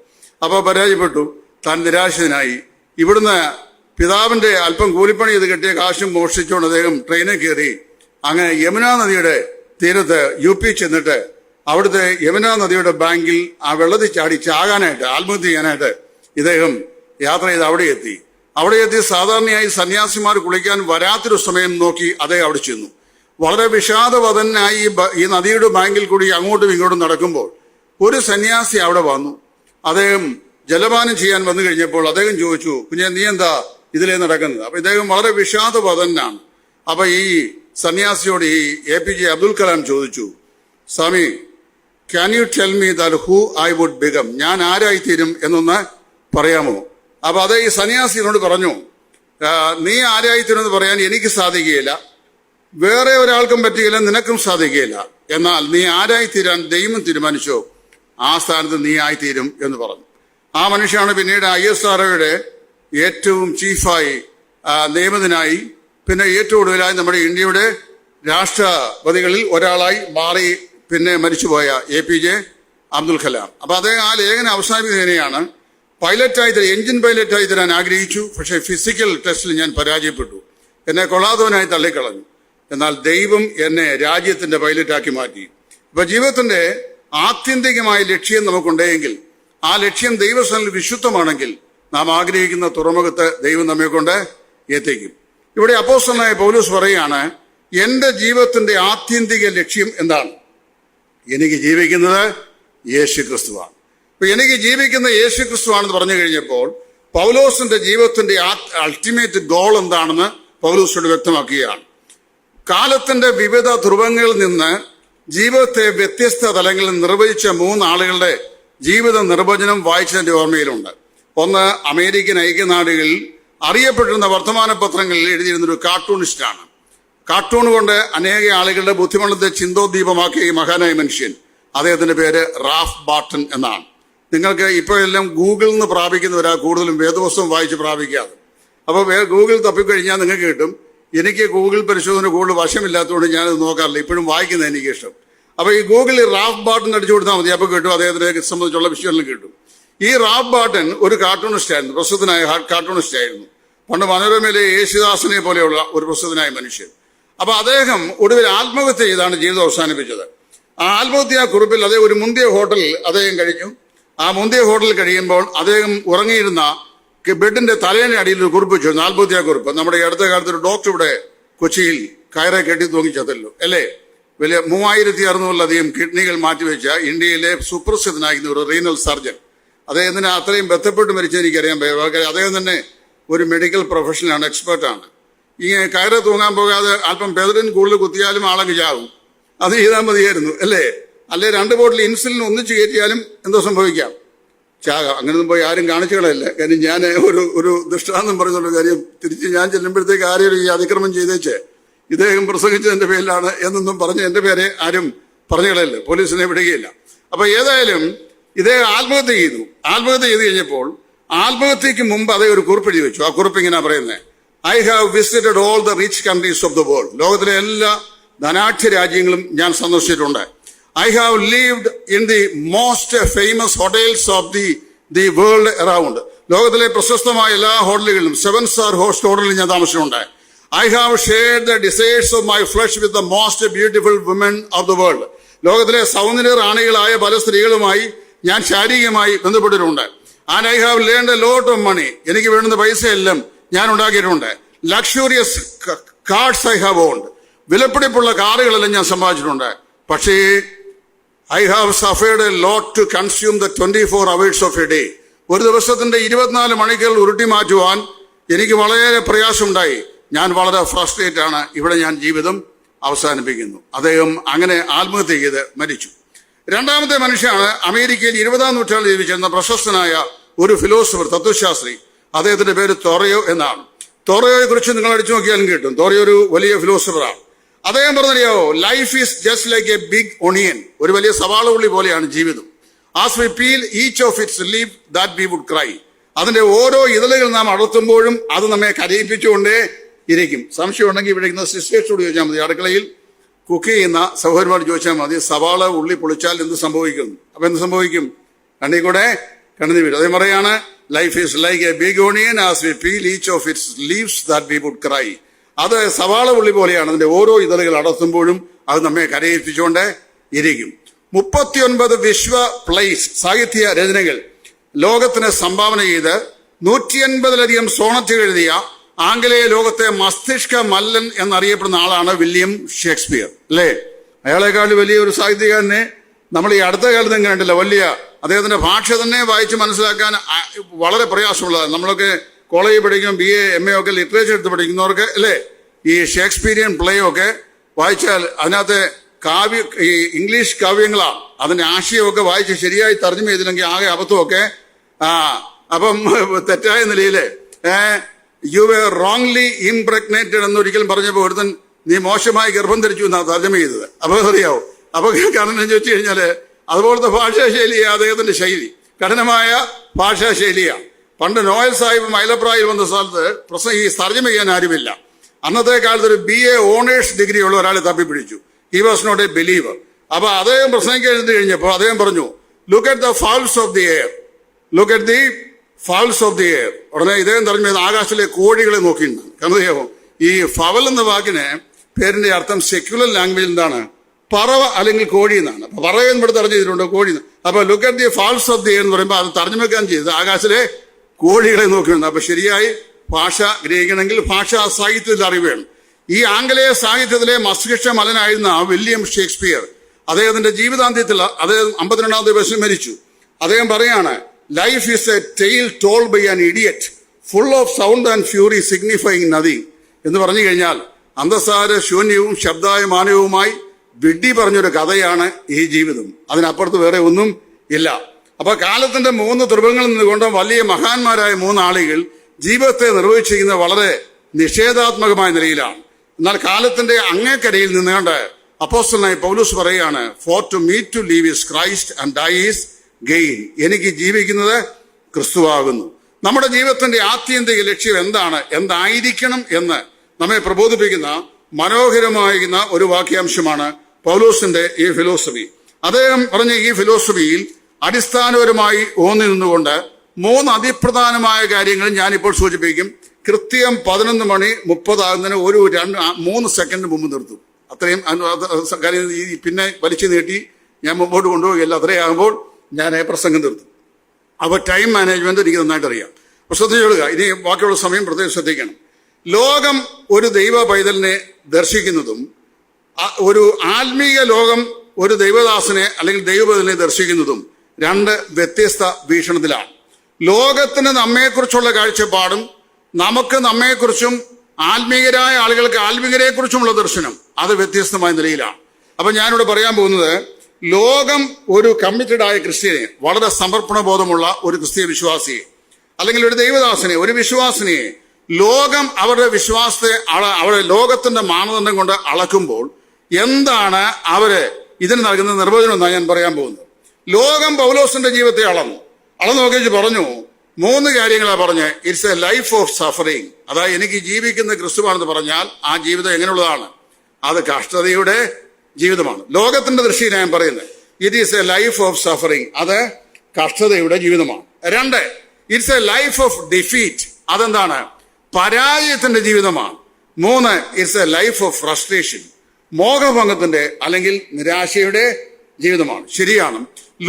അപ്പോൾ പരാജയപ്പെട്ടു. താൻ നിരാശനായി. ഇവിടുന്ന് പിതാവിന്റെ അല്പം കൂലിപ്പണി ചെയ്ത് കിട്ടിയ കാശും മോഷ്ടിച്ചുകൊണ്ട് അദ്ദേഹം ട്രെയിനിൽ കയറി അങ്ങനെ യമുനാ നദിയുടെ തീരത്ത് UP ചെന്നിട്ട് അവിടുത്തെ യമുനാ നദിയുടെ ബാങ്കിൽ ആ വെള്ളത്തിൽ ചാടി ചാകാനായിട്ട് ആത്മഹത്യ ചെയ്യാനായിട്ട് ഇദ്ദേഹം യാത്ര ചെയ്ത് അവിടെ എത്തി സാധാരണയായി സന്യാസിമാർ കുളിക്കാൻ വരാത്തൊരു സമയം നോക്കി അദ്ദേഹം അവിടെ ചെന്നു. വളരെ വിഷാദവദനായി ഈ നദിയുടെ ബാങ്കിൽ കൂടി അങ്ങോട്ടും ഇങ്ങോട്ടും നടക്കുമ്പോൾ ഒരു സന്യാസി അവിടെ വന്നു. അദ്ദേഹം ജലപാനം ചെയ്യാൻ വന്നു കഴിഞ്ഞപ്പോൾ അദ്ദേഹം ചോദിച്ചു, കുഞ്ഞെ നീ എന്താ ഇതിലേ നടക്കുന്നത്? അപ്പൊ ഇദ്ദേഹം വളരെ വിഷാദവദനാണ്. അപ്പൊ ഈ സന്യാസിയോട് ഈ APJ അബ്ദുൽ കലാം ചോദിച്ചു, Swami, can you tell me that who I would become? ഞാൻ ആരായിത്തീരും എന്നൊന്ന് പറയാമോ? അപ്പൊ അത് ഈ സന്യാസിനോട് പറഞ്ഞു, നീ ആരായിത്തീരുമെന്ന് പറയാൻ എനിക്ക് സാധിക്കുകയില്ല, വേറെ ഒരാൾക്കും പറ്റുകയില്ല, നിനക്കും സാധിക്കുകയില്ല. എന്നാൽ നീ ആരായിത്തീരാൻ ദൈവം തീരുമാനിച്ചോ ആ സ്ഥാനത്ത് നീ ആയിത്തീരും എന്ന് പറഞ്ഞു. ആ മനുഷ്യനാണ് പിന്നീട് ISROയുടെ ഏറ്റവും ചീഫായി നിയമിതനായി. പിന്നെ ഏറ്റവും ഒടുവിലായി നമ്മുടെ ഇന്ത്യയുടെ രാഷ്ട്രപതികളിൽ ഒരാളായി മാറി പിന്നെ മരിച്ചുപോയ APJ അബ്ദുൽ കലാം. അപ്പൊ അദ്ദേഹം ആ ലേഖനം അവസാനിപ്പിക്കുന്നതിനെയാണ് എഞ്ചിൻ പൈലറ്റായി തരാൻ ആഗ്രഹിച്ചു. പക്ഷേ ഫിസിക്കൽ ടെസ്റ്റിൽ ഞാൻ പരാജയപ്പെട്ടു. എന്നെ കൊള്ളാത്തവനായി തള്ളിക്കളഞ്ഞു. എന്നാൽ ദൈവം എന്നെ രാജ്യത്തിന്റെ പൈലറ്റാക്കി മാറ്റി. അപ്പൊ ജീവിതത്തിന്റെ ആത്യന്തികമായ ലക്ഷ്യം നമുക്കുണ്ടെങ്കിൽ, ആ ലക്ഷ്യം ദൈവസ്ഥനിൽ വിശുദ്ധമാണെങ്കിൽ നാം ആഗ്രഹിക്കുന്ന തുറമുഖത്ത് ദൈവം നമ്മെ കൊണ്ട് എത്തിക്കും. ഇവിടെ അപ്പോസ്തലനായ പൗലോസ് പറയുകയാണ്, എന്റെ ജീവിതത്തിന്റെ ആത്യന്തിക ലക്ഷ്യം എന്താണ്? എനിക്ക് ജീവിക്കുന്നത് യേശുക്രിസ്തുവാണ്. അപ്പൊ എനിക്ക് ജീവിക്കുന്ന യേശുക്രിസ്തുവാണെന്ന് പറഞ്ഞു കഴിഞ്ഞപ്പോൾ പൗലോസിന്റെ ജീവിതത്തിന്റെ അൾട്ടിമേറ്റ് ഗോൾ എന്താണെന്ന് പൗലോസിനോട് വ്യക്തമാക്കുകയാണ്. കാലത്തിന്റെ വിവിധ ധ്രുവങ്ങളിൽ നിന്ന് ജീവിതത്തെ വ്യത്യസ്ത തലങ്ങളിൽ നിർവചിച്ച 3 ആളുകളുടെ ജീവിത നിർവചനം വായിച്ചതിന്റെ ഓർമ്മയിലുണ്ട്. ഒന്ന്, അമേരിക്കൻ ഐക്യനാടുകളിൽ അറിയപ്പെട്ടിരുന്ന വർത്തമാന പത്രങ്ങളിൽ എഴുതിയിരുന്നൊരു കാർട്ടൂണിസ്റ്റാണ്. കാർട്ടൂൺ കൊണ്ട് അനേക ആളുകളുടെ ബുദ്ധിമണ്ഡലത്തെ ചിന്തോദ്ദീപമാക്കിയ ഈ മഹാനായ മനുഷ്യൻ, അദ്ദേഹത്തിന്റെ പേര് റാഫ് ബാർട്ടൺ എന്നാണ്. നിങ്ങൾക്ക് ഇപ്പോഴെല്ലാം ഗൂഗിളിൽ നിന്ന് പ്രാപിക്കുന്നവരാ കൂടുതലും വേദപുസ്തകം വായിച്ച് പ്രാപിക്കാതെ. അപ്പോൾ ഗൂഗിൾ തപ്പിക്കഴിഞ്ഞാൽ നിങ്ങൾക്ക് കിട്ടും. എനിക്ക് ഗൂഗിൾ പരിശോധന കൂടുതൽ വശമില്ലാത്തതുകൊണ്ട് ഞാനത് നോക്കാറില്ല. ഇപ്പോഴും വായിക്കുന്നത് എനിക്ക് ഇഷ്ടം. അപ്പൊ ഈ ഗൂഗിളിൽ റാഫ് ബാർട്ടൺ അടിച്ചു കൊടുത്താൽ മതി, അപ്പൊ കിട്ടും, അദ്ദേഹത്തിനെ സംബന്ധിച്ചുള്ള വിഷയങ്ങളും കിട്ടും. ഈ റാഫ് ബാർട്ടൺ ഒരു കാർട്ടൂണിസ്റ്റ് ആയിരുന്നു, പ്രസിദ്ധനായ കാർട്ടൂണിസ്റ്റ് ആയിരുന്നു. പണ്ട് മനോരമയിലെ യേശുദാസിനെ പോലെയുള്ള ഒരു പ്രസിദ്ധനായ മനുഷ്യൻ. അപ്പൊ അദ്ദേഹം ഒടുവിൽ ആത്മഹത്യ ചെയ്താണ് ജീവിതം അവസാനിപ്പിച്ചത്. ആ ആത്മഹത്യാ കുറിപ്പിൽ അദ്ദേഹം ഒരു മുന്തിയ ഹോട്ടലിൽ അദ്ദേഹം കഴിഞ്ഞു. ആ മുന്തിയ ഹോട്ടലിൽ കഴിയുമ്പോൾ അദ്ദേഹം ഉറങ്ങിയിരുന്ന ബെഡിന്റെ തലേന്റെ അടിയിൽ ഒരു കുറിപ്പ് വെച്ചു, ആത്മഹത്യാ കുറിപ്പ്. നമ്മുടെ അടുത്ത കാലത്ത് ഒരു ഡോക്ടർ ഇവിടെ കൊച്ചിയിൽ കയറെ കെട്ടി തൂങ്ങിച്ചതല്ലോ അല്ലേ? വലിയ 3600-ലധികം കിഡ്നികൾ മാറ്റിവെച്ച ഇന്ത്യയിലെ സുപ്രസിദ്ധനായിരുന്ന ഒരു റീനൽ സർജൻ. അദ്ദേഹത്തിന് അത്രയും ബന്ധപ്പെട്ട് മരിച്ച എനിക്കറിയാൻ പറ്റും. അദ്ദേഹം തന്നെ ഒരു മെഡിക്കൽ പ്രൊഫഷണലാണ്, എക്സ്പെർട്ടാണ്. ഇങ്ങനെ കയറ് തൂങ്ങാൻ പോകാതെ അല്പം പെദറിൻ കൂടുതൽ കുത്തിയാലും ആളങ്ങ് ചാകും. അത് ചെയ്താൽ മതിയായിരുന്നു അല്ലേ? അല്ലെ 2 ബോട്ടിൽ ഇൻസുലിൻ ഒന്നിച്ച് കയറ്റിയാലും എന്തോ സംഭവിക്കാം, ചാകാം. അങ്ങനെയൊന്നും പോയി ആരും കാണിച്ചു കളയില്ല. കാര്യം ഞാൻ ഒരു ദൃഷ്ടാന്തം പറഞ്ഞുള്ള കാര്യം, തിരിച്ച് ഞാൻ ചെല്ലുമ്പോഴത്തേക്ക് ആരെയും ഈ അതിക്രമം ചെയ്തേച്ച് ഇദ്ദേഹം പ്രസംഗിച്ചതിന്റെ പേരിലാണ് എന്നൊന്നും പറഞ്ഞ് എന്റെ പേരെ ആരും പറഞ്ഞു കളയില്ല, പോലീസിനെ വിടുകയില്ല. അപ്പൊ ഏതായാലും ഇദ്ദേഹം ആത്മഹത്യ ചെയ്തു. ആത്മഹത്യ ചെയ്ത് കഴിഞ്ഞപ്പോൾ ആത്മഹത്യക്ക് മുമ്പ് അദ്ദേഹം ഒരു കുറിപ്പ് എഴുതി വെച്ചു. ആ കുറിപ്പ് ഇങ്ങനെ പറയുന്നത്: I have visited all the rich countries of the world. ലോകത്തിലെ എല്ലാ ധനാഢ്യ രാജ്യങ്ങളും ഞാൻ സന്ദർശിച്ചിട്ടുണ്ട്. I have lived in the most famous hotels of the world around. ലോകത്തിലെ പ്രശസ്തമായ എല്ലാ ഹോട്ടലുകളിലും 7-star ഹോട്ടലിൽ ഞാൻ താമസിച്ചിട്ടുണ്ട്. I have shared the desires of my flesh with the most beautiful women of the world. ലോകത്തിലെ സൗന്ദര്യ റാണികളായ പല സ്ത്രീകളുമായി ഞാൻ ശാരീരികമായി ബന്ധപ്പെട്ടിട്ടുണ്ട്. And I have learned a lot of money. എനിക്ക് വേണ്ടുന്ന പൈസയെല്ലാം ഞാൻ ഉണ്ടാക്കിയിട്ടുണ്ട്. Luxurious cars I have owned. വിലപിടിപ്പുള്ള കാറുകളെല്ലാം ഞാൻ സമ്പാദിച്ചിട്ടുണ്ട്. പക്ഷേ I have suffered a lot to consume the 24 hours of a day. ഒരു ദിവസത്തിന്റെ 24 മണിക്കൂർ ഉരുട്ടി മാറ്റുവാൻ എനിക്ക് വളരെ പ്രയാസമുണ്ടായി. ഞാൻ വളരെ ഫ്രസ്ട്രേറ്റ് ആണ്. ഇവിടെ ഞാൻ ജീവിതം അവസാനിപ്പിക്കുന്നു. അദ്ദേഹം അങ്ങനെ ആത്മഹത്യ ചെയ്ത് മരിച്ചു. രണ്ടാമത്തെ മനുഷ്യനാണ് അമേരിക്കയിൽ 20-ാം നൂറ്റാണ്ടിൽ ജീവിച്ചിരുന്ന പ്രശസ്തനായ ഒരു ഫിലോസഫർ, തത്വശാസ്ത്രി. അദ്ദേഹത്തിന്റെ പേര് തോറയോ എന്നാണ്. തോറയോയെ കുറിച്ച് നിങ്ങൾ അടിച്ചു നോക്കിയാലും കിട്ടും. തോറയോ ഒരു വലിയ ഫിലോസഫറാണ്. അദ്ദേഹം പറഞ്ഞറിയാവോ, life is just like a big onion. ഒരു വലിയ സവാള ഉള്ളി പോലെയാണ് ജീവിതം. As we peel each of its leaf that we would cry. അതിന്റെ ഓരോ ഇതളുകൾ നാം അടർത്തുമ്പോഴും അത് നമ്മെ കരയിപ്പിച്ചുകൊണ്ടേ ഇരിക്കും. സംശയം ഉണ്ടെങ്കിൽ ഇവിടെ ഇരിക്കുന്ന സിസ്റ്റേഴ്സോട് ചോദിച്ചാൽ മതി, അടുക്കളയിൽ കുക്ക് ചെയ്യുന്ന സഹോദരന്മാർ ചോദിച്ചാൽ മതി, സവാള ഉള്ളി പൊളിച്ചാൽ എന്ത് സംഭവിക്കും? അപ്പൊ എന്ത് സംഭവിക്കും? കണ്ണിൽ കൂടെ കണ്ണുനീർ വീഴും. അതേ പറയാണ്, life is like a big onion as we peel each of its leaves that we would cry. അത് സവാള ഉള്ളി പോലെയാണ്. അതിന്റെ ഓരോ ഇതളുകൾ അടർത്തുമ്പോഴും അത് നമ്മെ കരയിപ്പിച്ചുകൊണ്ട് ഇരിക്കും. 39 വിശ്വ പ്ലേസ് സാഹിത്യ രചനകൾ ലോകത്തിന് സംഭാവന ചെയ്ത് 150-ലധികം സോണറ്റുകൾ എഴുതിയ ആംഗലേയ ലോകത്തെ മസ്തിഷ്ക മല്ലൻ എന്നറിയപ്പെടുന്ന ആളാണ് വില്യം ഷേക്സ്പിയർ, അല്ലേ? അയാളെക്കാൾ വലിയ ഒരു സാഹിത്യകാരനെ നമ്മൾ ഈ അടുത്ത കാലത്തും കണ്ടില്ല. വലിയ അദ്ദേഹത്തിന്റെ ഭാഷ തന്നെ വായിച്ച് മനസ്സിലാക്കാൻ വളരെ പ്രയാസമുള്ളതാണ്. നമ്മളൊക്കെ കോളേജിൽ പഠിക്കും, BA MA ഒക്കെ ലിറ്ററേച്ചർ എടുത്ത് പഠിക്കുന്നവർക്ക് അല്ലേ, ഈ ഷേക്സ്പീരിയൻ പ്ലേ ഒക്കെ വായിച്ചാൽ അതിനകത്ത് ഈ ഇംഗ്ലീഷ് കാവ്യങ്ങളാണ്. അതിന്റെ ആശയമൊക്കെ വായിച്ച് ശരിയായി തർജ്ജമ ചെയ്തില്ലെങ്കിൽ ആകെ അബദ്ധമൊക്കെ. അപ്പം തെറ്റായ നിലയില് യു വേർ റോങ്ലി ഇംപ്രഗ്നേറ്റഡ് എന്നൊരിക്കലും പറഞ്ഞപ്പോൾ ഒരുത്തൻ നീ മോശമായി ഗർഭം ധരിച്ചു എന്നാണ് തർജ്ജമ ചെയ്തത്. അപ്പൊ അറിയാവോ? അപ്പൊ കാരണം ചോദിച്ചു കഴിഞ്ഞാല് അതുപോലത്തെ ഭാഷാശൈലിയാണ് അദ്ദേഹത്തിന്റെ ശൈലി. കഠിനമായ ഭാഷാശൈലിയാണ്. പണ്ട് നോയൽ സാഹിബ് മൈലപ്രായിൽ വന്ന സ്ഥലത്ത് ഈ തർജ്ജമ ചെയ്യാൻ ആരുമില്ല. അന്നത്തെ കാലത്ത് ഒരു BA ഓണേഴ്സ് ഡിഗ്രി ഉള്ള ഒരാളെ തപ്പിപ്പിടിച്ചു. He was not a believer. അപ്പൊ അദ്ദേഹം പ്രസംഗിക്കാൻ കഴിഞ്ഞപ്പോൾ അദ്ദേഹം പറഞ്ഞു, look at the fowls of the air, look at the fowls of the air. ഉടനെ ഇദ്ദേഹം തർജ്ജമ ചെയ്ത ആകാശത്തിലെ കോഴികളെ നോക്കിയിട്ടുണ്ട്. കാരണം ഈ ഫവൽ എന്ന വാക്കിന് പേരിന്റെ അർത്ഥം സെക്യുലർ ലാംഗ്വേജ് എന്താണ്? പറവ അല്ലെങ്കിൽ കോഴി എന്നാണ്. അപ്പൊ പറവ ഇവിടെ തർജ്ജമ ചെയ്തിട്ടുണ്ട്, കോഴി. അപ്പൊ look at the fowls of the air എന്ന് പറയുമ്പോൾ അത് തർജ്ജമക്കാൻ ചെയ്തത് ആകാശത്തിലെ കോഴികളെ നോക്കിയിട്ടുണ്ട്. അപ്പൊ ശരിയായി ഭാഷ ഗ്രഹിക്കണമെങ്കിൽ ഭാഷാ സാഹിത്യത്തിൽ അറിവ് വേണം. ഈ ആംഗലേയ സാഹിത്യത്തിലെ മസ്തിഷ്ക മലനായിരുന്ന വില്യം ഷേക്സ്പിയർ അദ്ദേഹത്തിന്റെ ജീവിതാന്ത്യത്തിൽ അദ്ദേഹം 52-ാമത്തെ വയസ്സിൽ മരിച്ചു. അദ്ദേഹം പറയാണ്, life is a tale told by an idiot full of sound and fury signifying nothing. എന്ന് പറഞ്ഞു കഴിഞ്ഞാൽ അന്തസാര ശൂന്യവും ശബ്ദായമാനവുമായി വിഡ്ഢി പറഞ്ഞൊരു കഥയാണ് ഈ ജീവിതം. അതിനപ്പുറത്ത് വേറെ ഒന്നും ഇല്ല. അപ്പൊ കാലത്തിന്റെ 3 ധ്രുവങ്ങളിൽ നിന്നുകൊണ്ട് വലിയ മഹാന്മാരായ 3 ആളുകൾ ജീവിതത്തെ നിർവഹിച്ചിരിക്കുന്നത് വളരെ നിഷേധാത്മകമായ നിലയിലാണ്. എന്നാൽ കാലത്തിന്റെ അങ്ങേക്കരയിൽ നിന്നുകൊണ്ട് അപ്പോസ്തലനായ പൗലോസ് പറയുകയാണ്, for to me to live is Christ and die is gain. എനിക്ക് ജീവിക്കുന്നത് ക്രിസ്തുവാകുന്നു. നമ്മുടെ ജീവിതത്തിന്റെ ആത്യന്തിക ലക്ഷ്യം എന്താണ്, എന്തായിരിക്കണം എന്ന് നമ്മെ പ്രബോധിപ്പിക്കുന്ന മനോഹരമായിരുന്ന ഒരു വാക്യാംശമാണ് പൗലോസിന്റെ ഈ ഫിലോസഫി. അദ്ദേഹം പറഞ്ഞ ഈ ഫിലോസഫിയിൽ അടിസ്ഥാനപരമായി ഊന്നി നിന്നുകൊണ്ട് 3 അതിപ്രധാനമായ കാര്യങ്ങൾ ഞാനിപ്പോൾ സൂചിപ്പിക്കും. കൃത്യം 11:30 ഒരു 3 സെക്കൻഡ് മുമ്പ് നിർത്തും. അത്രയും കാര്യം പിന്നെ വലിച്ചു നീട്ടി ഞാൻ മുമ്പോട്ട് കൊണ്ടുപോവുകയല്ല. അത്രയാകുമ്പോൾ ഞാൻ പ്രസംഗം നിർത്തും. അപ്പോൾ ടൈം മാനേജ്മെന്റ് എനിക്ക് നന്നായിട്ട് അറിയാം. അപ്പോൾ ശ്രദ്ധിച്ചോളുക. ഇനി ബാക്കിയുള്ള സമയം പ്രത്യേകം ശ്രദ്ധിക്കണം. ലോകം ഒരു ദൈവ പൈതലിനെ ദർശിക്കുന്നതും ഒരു ആത്മീയ ലോകം ഒരു ദൈവദാസനെ അല്ലെങ്കിൽ ദൈവബദലിനെ ദർശിക്കുന്നതും രണ്ട് വ്യത്യസ്ത വീക്ഷണത്തിലാണ്. ലോകത്തിന് നമ്മെക്കുറിച്ചുള്ള കാഴ്ചപ്പാടും നമുക്ക് നമ്മെക്കുറിച്ചും ആത്മീയരായ ആളുകൾക്ക് ആത്മീയരെക്കുറിച്ചുമുള്ള ദർശനം അത് വ്യത്യസ്തമായ നിലയിലാണ്. അപ്പൊ ഞാനിവിടെ പറയാൻ പോകുന്നത്, ലോകം ഒരു കമ്മിറ്റഡ് ആയ ക്രിസ്ത്യനെ, വളരെ സമർപ്പണ ബോധമുള്ള ഒരു ക്രിസ്തീയ വിശ്വാസിയെ അല്ലെങ്കിൽ ഒരു ദൈവദാസനെ, ഒരു വിശ്വാസിനെ ലോകം അവരുടെ വിശ്വാസത്തെ അവരുടെ ലോകത്തിന്റെ മാനദണ്ഡം കൊണ്ട് അളക്കുമ്പോൾ എന്താണ് അവര് ഇതിന് നൽകുന്ന നിർവചനം എന്നാണ് ഞാൻ പറയാൻ പോകുന്നത്. ലോകം പൗലോസിന്റെ ജീവിതത്തെ അളന്നു നോക്കി പറഞ്ഞു 3 കാര്യങ്ങളാണ് പറഞ്ഞ്. It's a life of suffering. അതായത് എനിക്ക് ജീവിക്കുന്ന ക്രിസ്തുവാണെന്ന് പറഞ്ഞാൽ ആ ജീവിതം എങ്ങനെയുള്ളതാണ്? അത് കഷ്ടതയുടെ ജീവിതമാണ്. ലോകത്തിന്റെ ദൃഷ്ടിയിൽ ഞാൻ പറയുന്നത് it is a life of suffering, അത് കഷ്ടതയുടെ ജീവിതമാണ്. 2, it's a life of defeat, അതെന്താണ്? പരാജയത്തിന്റെ ജീവിതമാണ്. 3, it's a life of frustration, മോഹഭംഗത്തിന്റെ അല്ലെങ്കിൽ നിരാശയുടെ ജീവിതമാണ്. ശരിയാണ്,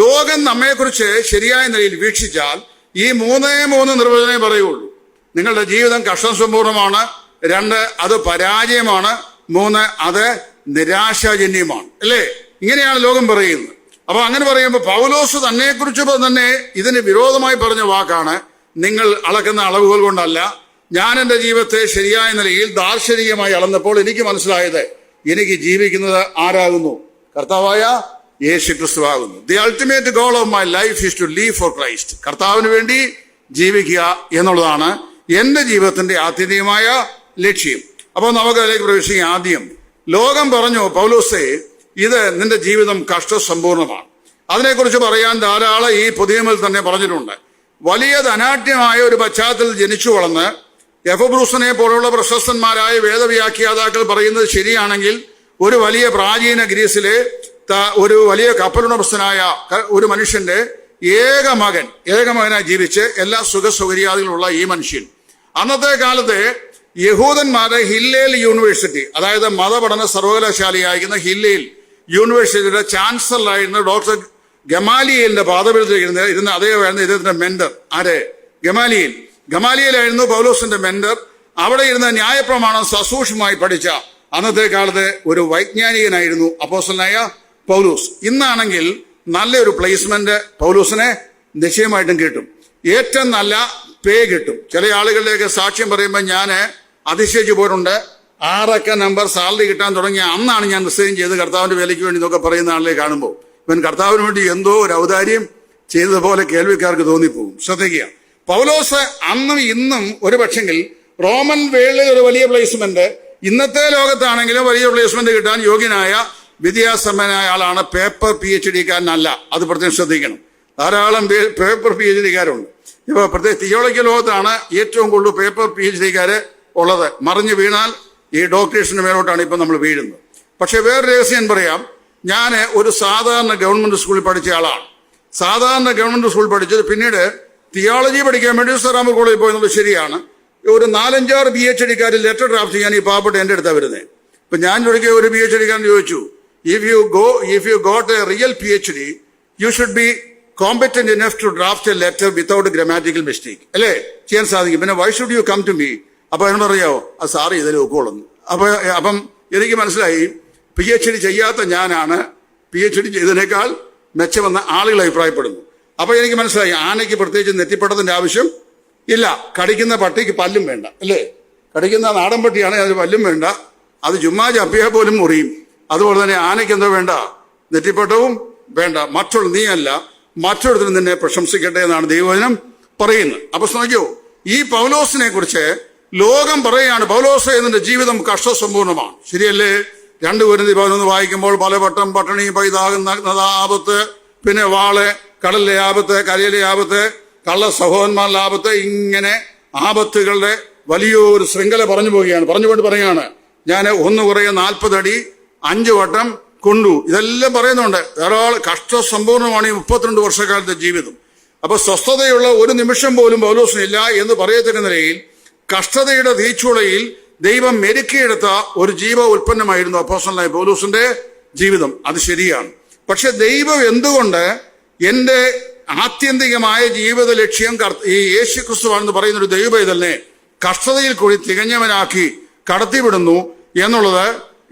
ലോകം നമ്മെക്കുറിച്ച് ശരിയായ നിലയിൽ വീക്ഷിച്ചാൽ ഈ 3 നിർവചനമേ പറയുള്ളൂ. നിങ്ങളുടെ ജീവിതം കഷ്ടസമ്പൂർണമാണ്. 2, അത് പരാജയമാണ്. 3, അത് നിരാശാജന്യമാണ്. അല്ലേ? ഇങ്ങനെയാണ് ലോകം പറയുന്നത്. അപ്പൊ അങ്ങനെ പറയുമ്പോൾ പൗലോസ് തന്നെക്കുറിച്ച് തന്നെ ഇതിന് വിരോധമായി പറഞ്ഞ വാക്കാണ്, നിങ്ങൾ അളക്കുന്ന അളവുകൾ കൊണ്ടല്ല, ഞാൻ എൻ്റെ ജീവിതത്തെ ശരിയായ നിലയിൽ ദാർശനികമായി അളന്നപ്പോൾ എനിക്ക് മനസ്സിലായത് എനിക്ക് ജീവിക്കുന്നത് ആരാകുന്നു? കർത്താവായ യേശു ക്രിസ്തു ആകുന്നു. The ultimate goal of my life is to live for Christ. കർത്താവിന് വേണ്ടി ജീവിക്കുക എന്നുള്ളതാണ് എന്റെ ജീവിതത്തിന്റെ ആത്യന്തികമായ ലക്ഷ്യം. അപ്പോൾ നമുക്ക് അതിലേക്ക് പ്രവേശിക്കാം. ആദ്യം ലോകം പറഞ്ഞു, പൗലോസേ, ഇത് നിന്റെ ജീവിതം കഷ്ടസമ്പൂർണമാണ്. അതിനെക്കുറിച്ച് പറയാൻ ധാരാളം ഈ പുതിയ നിയമത്തിൽ തന്നെ പറഞ്ഞിട്ടുണ്ട്. വലിയ ധനാഢ്യമായ ഒരു പശ്ചാത്തലത്തിൽ ജനിച്ചു വളർന്ന് എഫബ്രൂസിനെ പോലുള്ള പ്രശസ്തന്മാരായ വേദവ്യാഖ്യാതാക്കൾ പറയുന്നത് ശരിയാണെങ്കിൽ ഒരു വലിയ പ്രാചീന ഗ്രീസിലെ ഒരു വലിയ കപ്പലുടമസ്ഥനായ ഒരു മനുഷ്യന്റെ ഏകമകനായി ജീവിച്ച് എല്ലാ സുഖസൗകര്യാദികളുള്ള ഈ മനുഷ്യൻ അന്നത്തെ കാലത്ത് യഹൂദന്മാരുടെ ഹില്ലേൽ യൂണിവേഴ്സിറ്റി, അതായത് മതപഠന സർവകലാശാലയായിരിക്കുന്ന ഹില്ലേൽ യൂണിവേഴ്സിറ്റിയുടെ ചാൻസലറായിരുന്ന ഡോക്ടർ ഗമാലിയേലിന്റെ പാദപീഠത്തിൽ ഇരുന്ന അദ്ദേഹമായിരുന്നു ഇദ്ദേഹത്തിന്റെ മെന്റർ. ആര്? ഗമാലിയേലായിരുന്നു പൗലോസിന്റെ മെന്റർ. അവിടെ ഇരുന്ന ന്യായപ്രമാണം സസൂക്ഷ്മമായി പഠിച്ച അന്നത്തെ കാലത്ത് ഒരു വൈജ്ഞാനികനായിരുന്നു അപ്പോസ്തലനായ പൗലോസ്. ഇന്നാണെങ്കിൽ നല്ലൊരു പ്ലേസ്മെന്റ് പൗലോസിനെ നിശ്ചയമായിട്ടും കിട്ടും. ഏറ്റവും നല്ല പേ കിട്ടും. ചില ആളുകളിലേക്ക് സാക്ഷ്യം പറയുമ്പോൾ ഞാൻ അതിശയിച്ചു പോയിട്ടുണ്ട്. 6 നമ്പർ സാലറി കിട്ടാൻ തുടങ്ങിയ അന്നാണ് ഞാൻ റിസൈൻ ചെയ്ത് കർത്താവിന്റെ വേലയ്ക്ക് വേണ്ടി എന്നൊക്കെ പറയുന്ന ആളിനെ കാണുമ്പോൾ ഇവൻ കർത്താവിന് വേണ്ടി എന്തോ ഒരു ഔദാര്യം ചെയ്തതുപോലെ കേൾവിക്കാർക്ക് തോന്നിപ്പോകും. ശ്രദ്ധിക്കുക, പൗലോസ് അന്നും ഇന്നും ഒരു പക്ഷെങ്കിൽ റോമൻ വേൾഡിൽ ഒരു വലിയ പ്ലേസ്മെന്റ്, ഇന്നത്തെ ലോകത്താണെങ്കിലും വലിയ പ്ലേസ്മെന്റ് കിട്ടാൻ യോഗ്യനായ വിദ്യാസമ്പന്നനായ ആളാണ്. Paper PhD കാരനല്ല. അത് പ്രത്യേകം ശ്രദ്ധിക്കണം. ധാരാളം പേപ്പർ PhD കാരുണ്ട്. ഇപ്പൊ പ്രത്യേക തിയോളജിക്കൽ ലോകത്താണ് ഏറ്റവും കൂടുതൽ പേപ്പർ PhD കാര് ഉള്ളത്. മറിഞ്ഞു വീണാൽ ഈ ഡോക്ടറേഷന് മേലോട്ടാണ് ഇപ്പൊ നമ്മൾ വീഴുന്നത്. പക്ഷെ വേറെ രഹസ്യം പറയാം. ഞാൻ ഒരു സാധാരണ ഗവൺമെന്റ് സ്കൂളിൽ പഠിച്ച ആളാണ്. സാധാരണ ഗവൺമെന്റ് സ്കൂളിൽ പഠിച്ചത് പിന്നീട് തിയോളജി പഠിക്കാൻ വേണ്ടി സറാമ കോളേജിൽ പോയെന്നുള്ളത് ശരിയാണ്. ഒരു 4-5 PhD കാരിൽ ലെറ്റർ ഡ്രാഫ്റ്റ് ചെയ്യാൻ ഈ പാവപ്പെട്ട എൻ്റെ അടുത്താണ് വരുന്നത്. ഇപ്പൊ ഞാൻ ചോദിക്കുക, ഒരു PhD കാരൻ ചോദിച്ചു, if you got a real PhD you should be competent enough to draft a letter without grammatical mistake. അല്ലേ? ചെയ്യാൻ സാധിക്കും. പിന്നെ why should you come to me? അപ്പൊ എന്നോട് അറിയാവോ, അത് സാറി ഇതിൽ ഒക്കോളുന്നു. അപ്പം എനിക്ക് മനസ്സിലായി PhD ചെയ്യാത്ത ഞാനാണ് PhD ചെയ്തതിനേക്കാൾ മെച്ചമെന്ന് ആളുകൾ അഭിപ്രായപ്പെടുന്നു. അപ്പൊ എനിക്ക് മനസ്സിലായി ആനയ്ക്ക് പ്രത്യേകിച്ച് നെറ്റിപ്പട്ടത്തിന്റെ ആവശ്യം ഇല്ല, കടിക്കുന്ന പട്ടിക്ക് പല്ലും വേണ്ട. അല്ലേ? കടിക്കുന്ന നാടൻ പട്ടിയാണെങ്കിൽ അതിന് പല്ലും വേണ്ട, അത് ചുമ്മാ ചപ്പിയാൽ പോലും മുറിയും. അതുപോലെ തന്നെ ആനയ്ക്ക് എന്തോ വേണ്ട? നെറ്റിപ്പട്ടവും വേണ്ട. നീയല്ല, മറ്റൊരുത്തരും നിന്നെ പ്രശംസിക്കട്ടെ എന്നാണ് ദൈവവചനം പറയുന്നത്. അപ്പൊ നോക്കിയോ, ഈ പൗലോസിനെ കുറിച്ച് ലോകം പറയുകയാണ്, പൗലോസ് എന്നതിന്റെ ജീവിതം കഷ്ടസമ്പൂർണമാണ്. ശരിയല്ലേ? 2 കൊരിന്ത്യർ 11 വായിക്കുമ്പോൾ പലവട്ടം പട്ടിണി, പൈതാകുന്ന ആപത്ത്, പിന്നെ വാള്, കടലിലെ ആപത്ത്, കരയിലെ ആപത്ത്, കള്ള സഹോദരന്മാരുടെ ആപത്ത്, ഇങ്ങനെ ആപത്തുകളുടെ വലിയൊരു ശൃംഖല പറഞ്ഞു പോവുകയാണ്. പറയുകയാണ്, ഞാൻ 1 കുറയെ 40 അടി 5 വട്ടം കൊണ്ടു. ഇതെല്ലാം പറയുന്നുണ്ട്. ധാരാളം കഷ്ടസമ്പൂർണമാണ് ഈ 32 വർഷക്കാലത്തെ ജീവിതം. അപ്പൊ സ്വസ്ഥതയുള്ള ഒരു നിമിഷം പോലും പൗലോസിനില്ല എന്ന് പറയത്തക്ക നിലയിൽ കഷ്ടതയുടെ തീച്ചുളയിൽ ദൈവം മെരുക്കിയെടുത്ത ഒരു ജീവ ഉൽപ്പന്നമായിരുന്നു അപ്പോസ്തലനായ പൗലോസിന്റെ ജീവിതം. അത് ശരിയാണ്. പക്ഷെ ദൈവം എന്തുകൊണ്ട് എന്റെ ആത്യന്തികമായ ജീവിത ലക്ഷ്യം ഈ യേശു ക്രിസ്തുവാണെന്ന് പറയുന്ന ഒരു ദൈവപൈതലിനെ കഷ്ടതയിൽ കൂടി തികഞ്ഞവനാക്കി കടത്തിവിടുന്നു എന്നുള്ളത്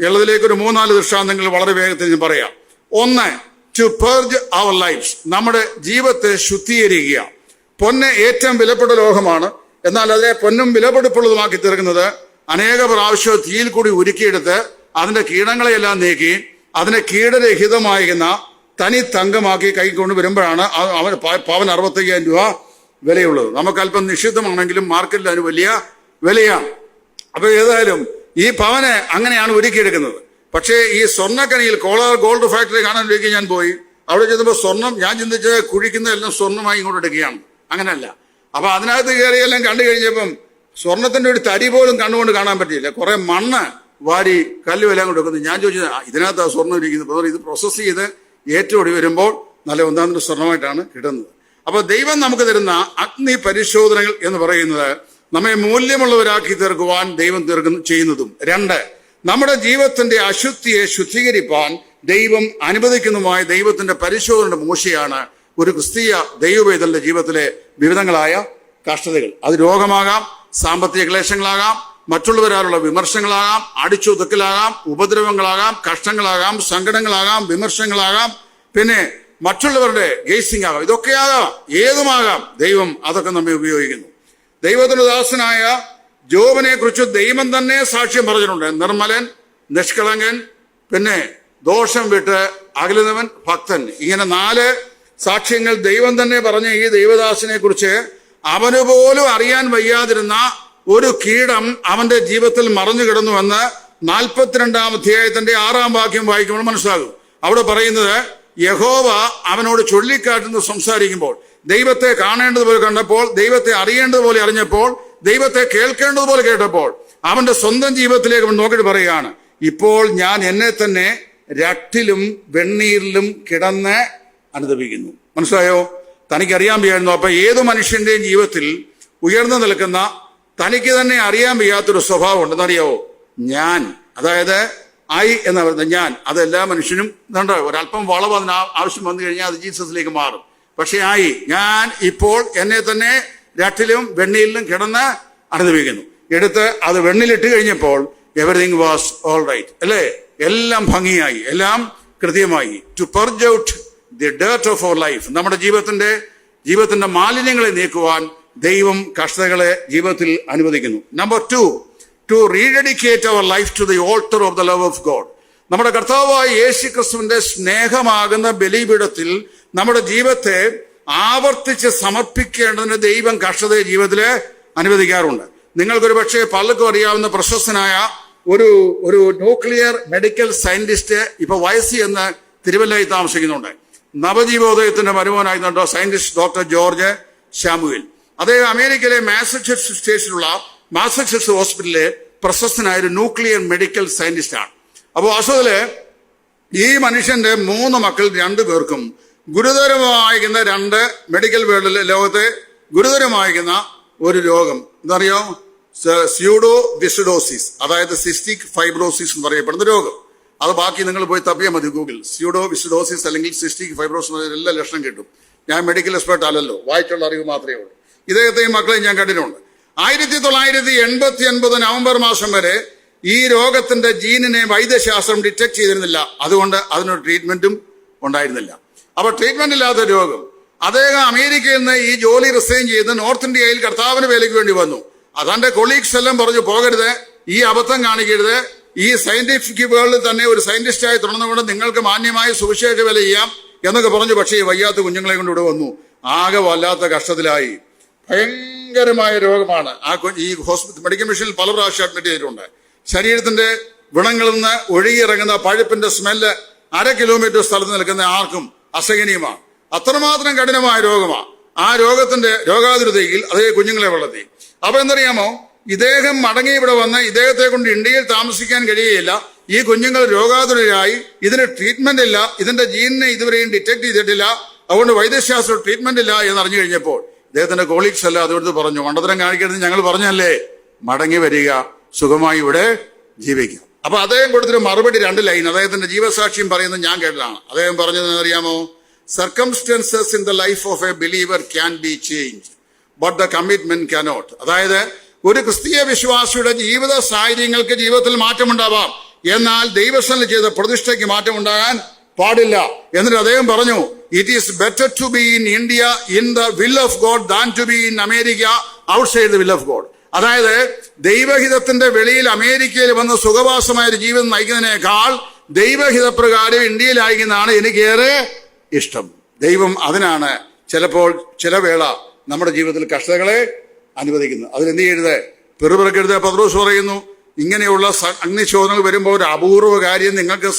ഉള്ളതിലേക്ക് ഒരു 3-4 ദൃഷ്ടാന്തങ്ങൾ വളരെ വേഗത്തിൽ ഞാൻ പറയാം. ഒന്ന്, ടു പെർജ് അവർ ലൈഫ്സ്, നമ്മുടെ ജീവിതത്തെ ശുദ്ധീകരിക്കുക. പൊന്ന് ഏറ്റവും വിലപ്പെട്ട ലോഹമാണ്. എന്നാൽ അതിനെ പൊന്നും വിലപിടിപ്പുള്ളതുമാക്കി തീർക്കുന്നത് അനേക പ്രാവശ്യം തീയിൽ കൂടി ഉരുക്കിയെടുത്ത് അതിന്റെ കീടങ്ങളെയെല്ലാം നീക്കി അതിനെ കീടരഹിതമായിരുന്ന തനി തങ്കമാക്കി കൈ കൊണ്ടുവരുമ്പോഴാണ് അവന് പവൻ 65,000 രൂപ വിലയുള്ളത്. നമുക്കല്പം നിഷിദ്ധമാണെങ്കിലും മാർക്കറ്റിൽ അതിന് വലിയ വിലയാണ്. അപ്പൊ ഏതായാലും ഈ പവന് അങ്ങനെയാണ് ഒരുക്കിയെടുക്കുന്നത്. പക്ഷേ ഈ സ്വർണ്ണക്കനിയിൽ കോളാർ ഗോൾഡ് ഫാക്ടറി കാണാൻ വേണ്ടി ഞാൻ പോയി. അവിടെ ചെന്നപ്പോൾ സ്വർണം, ഞാൻ ചിന്തിച്ച് കുഴിക്കുന്ന എല്ലാം സ്വർണ്ണമായി ഇങ്ങോട്ട് എടുക്കുകയാണ്. അങ്ങനല്ല. അപ്പൊ അതിനകത്ത് കയറിയെല്ലാം കണ്ടു കഴിഞ്ഞപ്പം സ്വർണത്തിന്റെ ഒരു തരി പോലും കണ്ണുകൊണ്ട് കാണാൻ പറ്റിയില്ല. കുറെ മണ്ണ് വാരി കല്ലുമെല്ലാം കൊടുക്കുന്നു. ഞാൻ ചോദിച്ചത് ഇതിനകത്ത് സ്വർണ്ണം ഇരിക്കുന്നത്. ഇത് പ്രോസസ് ചെയ്ത് ഏറ്റവും വരുമ്പോൾ നല്ല ഒന്നാം സ്വർണ്ണമായിട്ടാണ് കിട്ടുന്നത്. അപ്പൊ ദൈവം നമുക്ക് തരുന്ന അഗ്നി പരിശോധനകൾ എന്ന് പറയുന്നത് നമ്മെ മൂല്യമുള്ളവരാക്കി തീർക്കുവാൻ ദൈവം ചെയ്യുന്നതും. 2, നമ്മുടെ ജീവിതത്തിന്റെ അശുദ്ധിയെ ശുദ്ധീകരിപ്പാൻ ദൈവം അനുവദിക്കുന്നതുമായ ദൈവത്തിന്റെ പരിശോധനയുടെ മൂശയാണ് ഒരു ക്രിസ്തീയ ദൈവവേദന്റെ ജീവിതത്തിലെ വിവിധങ്ങളായ കഷ്ടതകൾ. അത് രോഗമാകാം, സാമ്പത്തിക ക്ലേശങ്ങളാകാം, മറ്റുള്ളവരാലുള്ള വിമർശനങ്ങളാകാം, അടിച്ചൊതുക്കലാകാം, ഉപദ്രവങ്ങളാകാം, കഷ്ടങ്ങളാകാം, സങ്കടങ്ങളാകാം, വിമർശനങ്ങളാകാം, പിന്നെ മറ്റുള്ളവരുടെ ഗേസിംഗ് ആകാം. ഇതൊക്കെയാകാം, ഏതുമാകാം. ദൈവം അതൊക്കെ നമ്മെ ഉപയോഗിക്കുന്നു. ദൈവത്തിന്റെ ദാസനായ ജോബിനെ കുറിച്ച് ദൈവം തന്നെ സാക്ഷ്യം പറഞ്ഞിട്ടുണ്ട്. നിർമ്മലൻ, നിഷ്കളങ്കൻ, പിന്നെ ദോഷം വിട്ട് അകലുന്നവൻ, ഭക്തൻ. ഇങ്ങനെ 4 സാക്ഷ്യങ്ങൾ ദൈവം തന്നെ പറഞ്ഞ ഈ ദൈവദാസനെ കുറിച്ച് അവന് പോലും അറിയാൻ വയ്യാതിരുന്ന ഒരു കീടം അവന്റെ ജീവിതത്തിൽ മറഞ്ഞു കിടന്നുവെന്ന് 42-ാം അധ്യായത്തിന്റെ 6-ാം വാക്യം വായിക്കുമ്പോൾ മനസ്സിലാകും. അവിടെ പറയുന്നത് യഹോവ അവനോട് ചൊല്ലിക്കാട്ടുന്ന സംസാരിക്കുമ്പോൾ, ദൈവത്തെ കാണേണ്ടതുപോലെ കണ്ടപ്പോൾ, ദൈവത്തെ അറിയേണ്ടതുപോലെ അറിഞ്ഞപ്പോൾ, ദൈവത്തെ കേൾക്കേണ്ടതുപോലെ കേട്ടപ്പോൾ അവന്റെ സ്വന്തം ജീവിതത്തിലേക്ക് അവൻ നോക്കിയിട്ട് പറയുകയാണ്, ഇപ്പോൾ ഞാൻ എന്നെ തന്നെ രട്ടിലും വെണ്ണീരിലും കിടന്ന് അനുദപിക്കുന്നു. മനസ്സിലായോ? തനിക്കറിയാൻ വയ്യായിരുന്നു. അപ്പൊ ഏതു മനുഷ്യന്റെയും ജീവിതത്തിൽ ഉയർന്നു നിൽക്കുന്ന തനിക്ക് തന്നെ അറിയാൻ വയ്യാത്തൊരു സ്വഭാവം ഉണ്ടെന്നറിയാവോ? ഞാൻ, അതായത് ഐ എന്ന് പറയുന്നത് ഞാൻ. അത് എല്ലാ മനുഷ്യനും ഇതുണ്ട്. ഒരല്പം വളവ് അതിന് ആവശ്യം വന്നു കഴിഞ്ഞാൽ അത് ജീസസിലേക്ക് മാറും. പക്ഷെ ഞാൻ ഇപ്പോൾ എന്നെ തന്നെ രട്ടിലും വെണ്ണീരിലും കിടന്ന് അനുഭവിക്കുന്നു. എടുത്ത് അത് വെണ്ണിലിട്ട് കഴിഞ്ഞപ്പോൾ എവറിങ് വാസ് ഓൾ റൈറ്റ്, അല്ലേ? എല്ലാം ഭംഗിയായി, എല്ലാം കൃത്യമായി. To purge out the dirt of our life, നമ്മുടെ ജീവിതത്തിന്റെ മാലിന്യങ്ങളെ നീക്കുവാൻ ദൈവം കഷ്ടതകളെ ജീവിതത്തിൽ അനുവദിക്കുന്നു. Number 2, to rededicate our life to the altar of the love of God. നമ്മുടെ കർത്താവായ യേശു ക്രിസ്തുവിന്റെ സ്നേഹമാകുന്ന ബലിപീഠത്തിൽ നമ്മുടെ ജീവിതത്തെ ആവർത്തിച്ച് സമർപ്പിക്കേണ്ടതിന് ദൈവം കഷ്ടതയെ ജീവിതത്തിൽ അനുവദിക്കാറുണ്ട്. നിങ്ങൾക്കൊരു പക്ഷേ പലർക്കും അറിയാവുന്ന പ്രശസ്തനായ ഒരു ന്യൂക്ലിയർ മെഡിക്കൽ സയന്റിസ്റ്റ് ഇപ്പൊ വയസ്സി എന്ന് തിരുവല്ലയിൽ താമസിക്കുന്നുണ്ട്. നവജീവോദയത്തിന്റെ മരുമോനായിരുന്നുണ്ടോ സയന്റിസ്റ്റ് ഡോക്ടർ ജോർജ് ശാമുവേൽ. അദ്ദേഹം അമേരിക്കയിലെ മാസച്യൂസെറ്റ്സ് ഹോസ്പിറ്റലിലെ പ്രശസ്തനായ ഒരു ന്യൂക്ലിയർ മെഡിക്കൽ സയന്റിസ്റ്റ് ആണ്. അപ്പോൾ വാസ്തവത്തില് ഈ മനുഷ്യന്റെ 3 മക്കൾ 2 പേർക്കും ഗുരുതരമായിരിക്കുന്ന 2 മെഡിക്കൽ വേൾഡിലെ ലോകത്തെ ഗുരുതരമായിരിക്കുന്ന ഒരു രോഗം എന്തറിയോ? സ്യൂഡോ വിസിഡോസിസ്, അതായത് സിസ്റ്റിക് ഫൈബ്രോസിസ് എന്ന് പറയപ്പെടുന്ന രോഗം. അത് ബാക്കി നിങ്ങൾ പോയി തപ്പിയാൽ മതി ഗൂഗിൾ. സ്യൂഡോ വിസിഡോസിസ് അല്ലെങ്കിൽ സിസ്റ്റിക് ഫൈബ്രോസിസ് എല്ലാ ലക്ഷണം കിട്ടും. ഞാൻ മെഡിക്കൽ എക്സ്പേർട്ട് അല്ലല്ലോ, വായിച്ചുള്ള അറിവ് മാത്രമേ ഉള്ളൂ. ഇദ്ദേഹത്തെയും മക്കളെയും ഞാൻ കണ്ടിട്ടുണ്ട്. 1989 നവംബർ മാസം വരെ ഈ രോഗത്തിന്റെ ജീനിനെ വൈദ്യശാസ്ത്രം ഡിറ്റക്ട് ചെയ്തിരുന്നില്ല. അതുകൊണ്ട് അതിനൊരു ട്രീറ്റ്മെന്റും ഉണ്ടായിരുന്നില്ല. അപ്പൊ ട്രീറ്റ്മെന്റ് ഇല്ലാത്ത രോഗം. അദ്ദേഹം അമേരിക്കയിൽ നിന്ന് ഈ ജോലി റിസൈൻ ചെയ്ത് നോർത്ത് ഇന്ത്യയിൽ കർത്താവിന് വേലയ്ക്ക് വേണ്ടി വന്നു. അതെന്റെ കൊളീഗ്സ് എല്ലാം പറഞ്ഞു, പോകരുത്, ഈ അബദ്ധം കാണിക്കരുത്, ഈ സയന്റിഫിക് വേൾഡിൽ തന്നെ ഒരു സയന്റിസ്റ്റായി തുടർന്നുകൊണ്ട് നിങ്ങൾക്ക് മാന്യമായ സുവിശേഷ വില ചെയ്യാം എന്നൊക്കെ പറഞ്ഞു. പക്ഷേ ഈ വയ്യാത്ത കുഞ്ഞുങ്ങളെ കൊണ്ട് ഇവിടെ വന്നു. ആകെ വല്ലാത്ത കഷ്ടത്തിലായി. ഭയങ്കരമായ രോഗമാണ്. ഈ ഹോസ്പിറ്റൽ മെഡിക്കൽ മിഷനിൽ പല പ്രാവശ്യം അഡ്മിറ്റ് ചെയ്തിട്ടുണ്ട്. ശരീരത്തിന്റെ വിണങ്ങളിൽ നിന്ന് ഒഴുകിയിറങ്ങുന്ന പഴുപ്പിന്റെ സ്മെല്ല് 1/2 കിലോമീറ്റർ സ്ഥലത്ത് നിൽക്കുന്ന ആർക്കും അസഹനീയമാണ്. അത്രമാത്രം കഠിനമായ രോഗമാണ്. ആ രോഗത്തിന്റെ രോഗാതുരതയിൽ അതേ കുഞ്ഞുങ്ങളെ വളർത്തി. അപ്പൊ എന്തറിയാമോ, ഇദ്ദേഹം മടങ്ങി ഇവിടെ വന്ന് ഇദ്ദേഹത്തെ കൊണ്ട് ഇന്ത്യയിൽ താമസിക്കാൻ കഴിയുകയില്ല. ഈ കുഞ്ഞുങ്ങൾ രോഗാതുരരായി, ഇതിന് ട്രീറ്റ്മെന്റ് ഇല്ല, ഇതിന്റെ ജീനിനെ ഇതുവരെയും ഡിറ്റക്ട് ചെയ്തിട്ടില്ല, അതുകൊണ്ട് വൈദ്യശാസ്ത്ര ട്രീറ്റ്മെന്റ് ഇല്ല എന്നറിഞ്ഞു കഴിഞ്ഞപ്പോൾ ഇദ്ദേഹത്തിന്റെ കോളീഗ്സ് അല്ല അതുകൊണ്ട് പറഞ്ഞു, മണ്ടത്തരം കാണിക്കരുത്, ഞങ്ങൾ പറഞ്ഞല്ലേ, മടങ്ങി വരിക, സുഖമായി ഇവിടെ ജീവിക്കുക. അപ്പൊ അദ്ദേഹം കൊടുത്തൊരു മറുപടി 2 ലൈൻ അദ്ദേഹത്തിന്റെ ജീവസാക്ഷ്യം പറയുന്നത് ഞാൻ കേട്ടതാണ്. അദ്ദേഹം പറഞ്ഞത് അറിയാമോ? Circumstances in the life of A believer can be changed but the commitment cannot. അതായത് ഒരു ക്രിസ്തീയ വിശ്വാസിയുടെ ജീവിത സാഹചര്യങ്ങൾക്ക് ജീവിതത്തിൽ മാറ്റമുണ്ടാവാം, എന്നാൽ ദൈവസ്ഥനിൽ ചെയ്ത പ്രതിഷ്ഠയ്ക്ക് മാറ്റം ഉണ്ടാകാൻ പാടില്ല. എന്നിട്ട് അദ്ദേഹം പറഞ്ഞു, it is better to be in India in the will of God than to be in America outside the will of God. അതായത് ദൈവഹിതത്തിന്റെ വെളിയിൽ അമേരിക്കയിൽ വന്ന് സുഖവാസമായ ഒരു ജീവിതം നയിക്കുന്നതിനേക്കാൾ ദൈവഹിതപ്രകാരം ഇന്ത്യയിലായിരിക്കുന്നതാണ് എനിക്കേറെ ഇഷ്ടം. ദൈവം അതിനാണ് ചിലപ്പോൾ ചില വേള നമ്മുടെ ജീവിതത്തിൽ കഷ്ടതകളെ അനുവദിക്കുന്നത്. അതിലെന്ത് ചെയ്യരുത്? പെറുപിറക്കരുത്. പത്രോസ് പറയുന്നു, ഇങ്ങനെയുള്ള അഗ്നിശോധനകൾ വരുമ്പോൾ ഒരു അപൂർവ കാര്യം നിങ്ങൾക്ക്